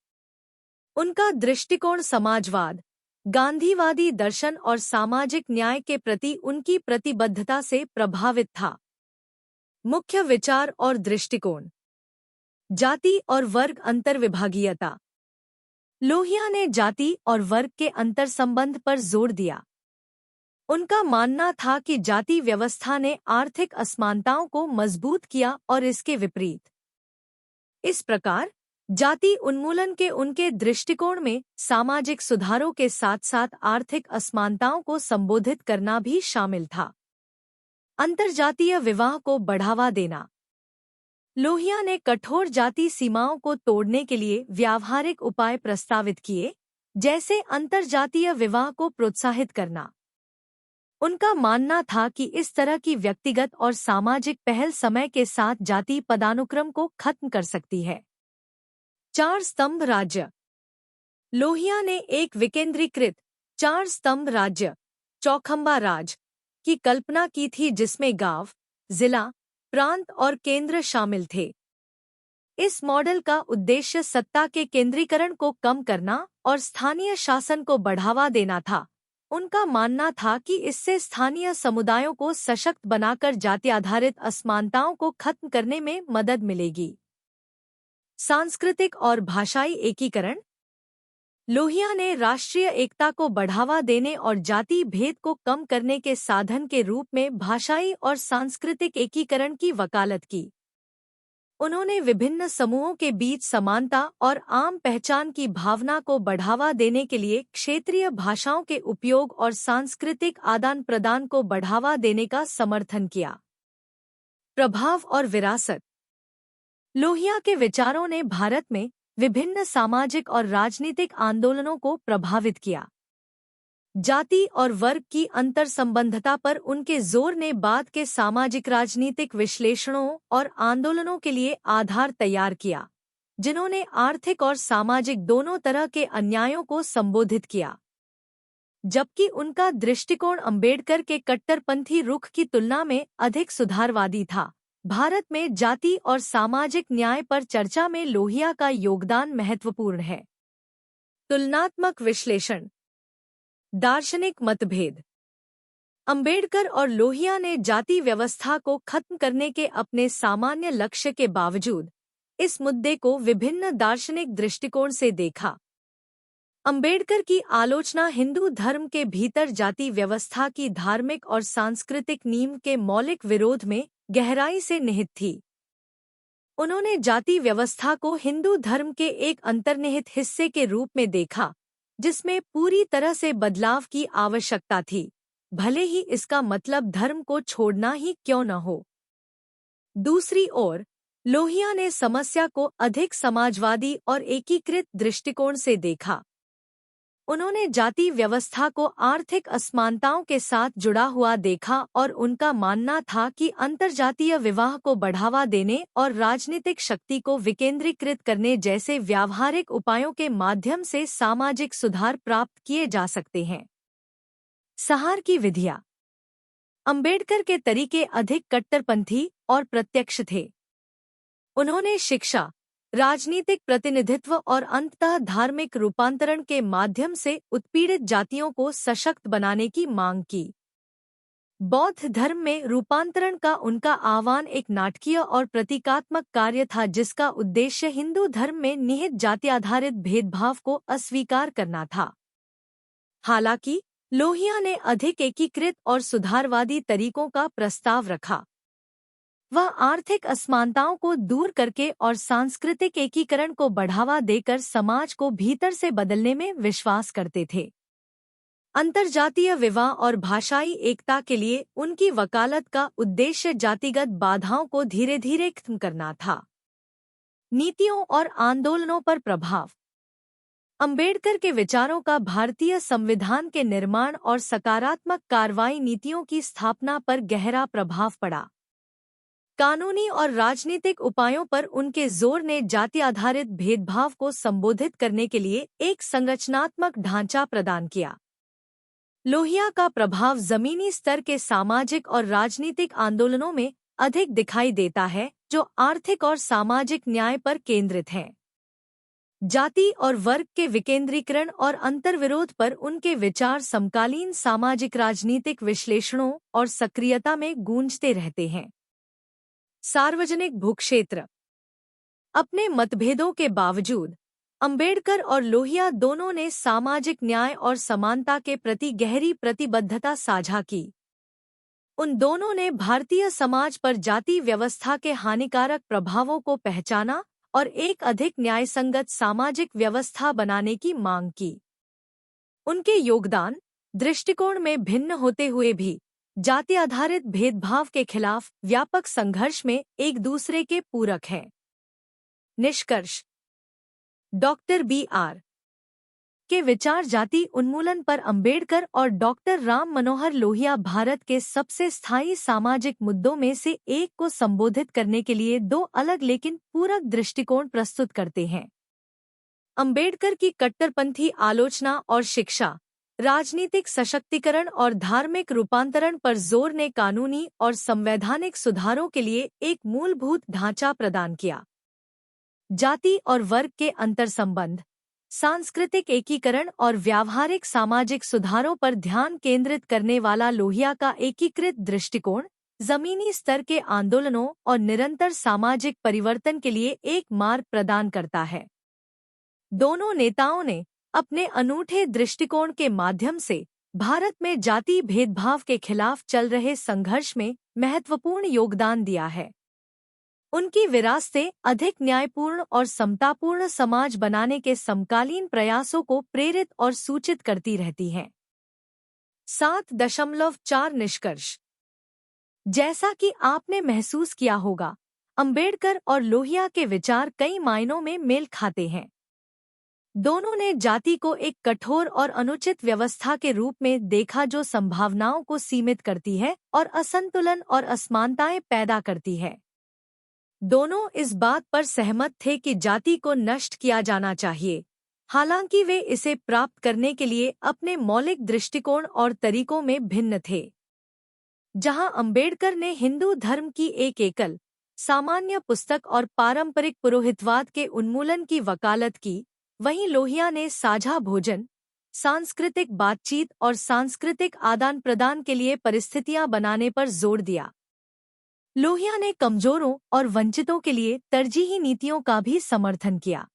उनका दृष्टिकोण समाजवाद, गांधीवादी दर्शन और सामाजिक न्याय के प्रति उनकी प्रतिबद्धता से प्रभावित था। मुख्य विचार और दृष्टिकोण। जाति और वर्ग अंतर्विभागीयता। लोहिया ने जाति और वर्ग के अंतर्संबंध पर जोर दिया। उनका मानना था कि जाति व्यवस्था ने आर्थिक असमानताओं को मजबूत किया और इसके विपरीत। इस प्रकार जाति उन्मूलन के उनके दृष्टिकोण में सामाजिक सुधारों के साथ साथ आर्थिक असमानताओं को संबोधित करना भी शामिल था। अंतर्जातीय विवाह को बढ़ावा देना। लोहिया ने कठोर जाति सीमाओं को तोड़ने के लिए व्यावहारिक उपाय प्रस्तावित किए, जैसे अंतर्जातीय विवाह को प्रोत्साहित करना। उनका मानना था कि इस तरह की व्यक्तिगत और सामाजिक पहल समय के साथ जाति पदानुक्रम को खत्म कर सकती है। 4 स्तंभ राज्य। लोहिया ने एक विकेंद्रीकृत 4 स्तंभ राज्य, चौखंबा राज, की कल्पना की थी जिसमें गांव, जिला, प्रांत और केंद्र शामिल थे। इस मॉडल का उद्देश्य सत्ता के केंद्रीकरण को कम करना और स्थानीय शासन को बढ़ावा देना था। उनका मानना था कि इससे स्थानीय समुदायों को सशक्त बनाकर जाति आधारित असमानताओं को खत्म करने में मदद मिलेगी। सांस्कृतिक और भाषाई एकीकरण। लोहिया ने राष्ट्रीय एकता को बढ़ावा देने और जाति भेद को कम करने के साधन के रूप में भाषाई और सांस्कृतिक एकीकरण की वकालत की। उन्होंने विभिन्न समूहों के बीच समानता और आम पहचान की भावना को बढ़ावा देने के लिए क्षेत्रीय भाषाओं के उपयोग और सांस्कृतिक आदान प्रदान को बढ़ावा देने का समर्थन किया। प्रभाव और विरासत। लोहिया के विचारों ने भारत में विभिन्न सामाजिक और राजनीतिक आंदोलनों को प्रभावित किया। जाति और वर्ग की अंतर्संबंधता पर उनके जोर ने बाद के सामाजिक राजनीतिक विश्लेषणों और आंदोलनों के लिए आधार तैयार किया, जिन्होंने आर्थिक और सामाजिक दोनों तरह के अन्यायों को संबोधित किया। जबकि उनका दृष्टिकोण अंबेडकर के कट्टरपंथी रुख की तुलना में अधिक सुधारवादी था, भारत में जाति और सामाजिक न्याय पर चर्चा में लोहिया का योगदान महत्वपूर्ण है। तुलनात्मक विश्लेषण। दार्शनिक मतभेद। अंबेडकर और लोहिया ने जाति व्यवस्था को खत्म करने के अपने सामान्य लक्ष्य के बावजूद इस मुद्दे को विभिन्न दार्शनिक दृष्टिकोण से देखा। अंबेडकर की आलोचना हिंदू धर्म के भीतर जाति व्यवस्था की धार्मिक और सांस्कृतिक नींव के मौलिक विरोध में गहराई से निहित थी। उन्होंने जाति व्यवस्था को हिंदू धर्म के एक अंतर्निहित हिस्से के रूप में देखा, जिसमें पूरी तरह से बदलाव की आवश्यकता थी, भले ही इसका मतलब धर्म को छोड़ना ही क्यों न हो। दूसरी ओर, लोहिया ने समस्या को अधिक समाजवादी और एकीकृत दृष्टिकोण से देखा। उन्होंने जाति व्यवस्था को आर्थिक असमानताओं के साथ जुड़ा हुआ देखा और उनका मानना था कि अंतर्जातीय विवाह को बढ़ावा देने और राजनीतिक शक्ति को विकेंद्रीकृत करने जैसे व्यावहारिक उपायों के माध्यम से सामाजिक सुधार प्राप्त किए जा सकते हैं। सहार की विधियां। अंबेडकर के तरीके अधिक कट्टरपंथी और प्रत्यक्ष थे। उन्होंने शिक्षा, राजनीतिक प्रतिनिधित्व और अंततः धार्मिक रूपांतरण के माध्यम से उत्पीड़ित जातियों को सशक्त बनाने की मांग की। बौद्ध धर्म में रूपांतरण का उनका आह्वान एक नाटकीय और प्रतीकात्मक कार्य था, जिसका उद्देश्य हिंदू धर्म में निहित जाति आधारित भेदभाव को अस्वीकार करना था। हालांकि लोहिया ने अधिक एकीकृत और सुधारवादी तरीकों का प्रस्ताव रखा। वह आर्थिक असमानताओं को दूर करके और सांस्कृतिक एकीकरण को बढ़ावा देकर समाज को भीतर से बदलने में विश्वास करते थे। अंतर्जातीय विवाह और भाषाई एकता के लिए उनकी वकालत का उद्देश्य जातिगत बाधाओं को धीरे धीरे खत्म करना था। नीतियों और आंदोलनों पर प्रभाव। अंबेडकर के विचारों का भारतीय संविधान के निर्माण और सकारात्मक कार्रवाई नीतियों की स्थापना पर गहरा प्रभाव पड़ा। कानूनी और राजनीतिक उपायों पर उनके जोर ने जाति आधारित भेदभाव को संबोधित करने के लिए एक संरचनात्मक ढांचा प्रदान किया। लोहिया का प्रभाव जमीनी स्तर के सामाजिक और राजनीतिक आंदोलनों में अधिक दिखाई देता है, जो आर्थिक और सामाजिक न्याय पर केंद्रित हैं। जाति और वर्ग के विकेंद्रीकरण और अंतर्विरोध पर उनके विचार समकालीन सामाजिक राजनीतिक विश्लेषणों और सक्रियता में गूंजते रहते हैं। सार्वजनिक भूक्षेत्र। अपने मतभेदों के बावजूद अंबेडकर और लोहिया दोनों ने सामाजिक न्याय और समानता के प्रति गहरी प्रतिबद्धता साझा की। उन दोनों ने भारतीय समाज पर जाति व्यवस्था के हानिकारक प्रभावों को पहचाना और एक अधिक न्यायसंगत सामाजिक व्यवस्था बनाने की मांग की। उनके योगदान, दृष्टिकोण में भिन्न होते हुए भी, जाति आधारित भेदभाव के खिलाफ व्यापक संघर्ष में एक दूसरे के पूरक हैं। निष्कर्ष। Doctor B.R. के विचार जाति उन्मूलन पर अंबेडकर और डॉक्टर राम मनोहर लोहिया भारत के सबसे स्थायी सामाजिक मुद्दों में से एक को संबोधित करने के लिए दो अलग लेकिन पूरक दृष्टिकोण प्रस्तुत करते हैं। अंबेडकर की कट्टरपंथी आलोचना और शिक्षा, राजनीतिक सशक्तिकरण और धार्मिक रूपांतरण पर जोर ने कानूनी और संवैधानिक सुधारों के लिए एक मूलभूत ढांचा प्रदान किया। जाति और वर्ग के अंतर्संबंध, सांस्कृतिक एकीकरण और व्यावहारिक सामाजिक सुधारों पर ध्यान केंद्रित करने वाला लोहिया का एकीकृत दृष्टिकोण जमीनी स्तर के आंदोलनों और निरंतर सामाजिक परिवर्तन के लिए एक मार्ग प्रदान करता है। दोनों नेताओं ने अपने अनूठे दृष्टिकोण के माध्यम से भारत में जाति भेदभाव के खिलाफ चल रहे संघर्ष में महत्वपूर्ण योगदान दिया है। उनकी विरासतें अधिक न्यायपूर्ण और समतापूर्ण समाज बनाने के समकालीन प्रयासों को प्रेरित और सूचित करती रहती हैं। 7.4 निष्कर्ष। जैसा कि आपने महसूस किया होगा, अंबेडकर और लोहिया के विचार कई मायनों में मेल खाते हैं। दोनों ने जाति को एक कठोर और अनुचित व्यवस्था के रूप में देखा जो संभावनाओं को सीमित करती है और असंतुलन और असमानताएं पैदा करती है। दोनों इस बात पर सहमत थे कि जाति को नष्ट किया जाना चाहिए, हालांकि वे इसे प्राप्त करने के लिए अपने मौलिक दृष्टिकोण और तरीकों में भिन्न थे। जहां अंबेडकर ने हिंदू धर्म की एक एकल, सामान्य पुस्तक और पारंपरिक पुरोहितवाद के उन्मूलन की वकालत की, वहीं लोहिया ने साझा भोजन, सांस्कृतिक बातचीत और सांस्कृतिक आदान प्रदान के लिए परिस्थितियां बनाने पर जोर दिया। लोहिया ने कमजोरों और वंचितों के लिए तरजीही नीतियों का भी समर्थन किया।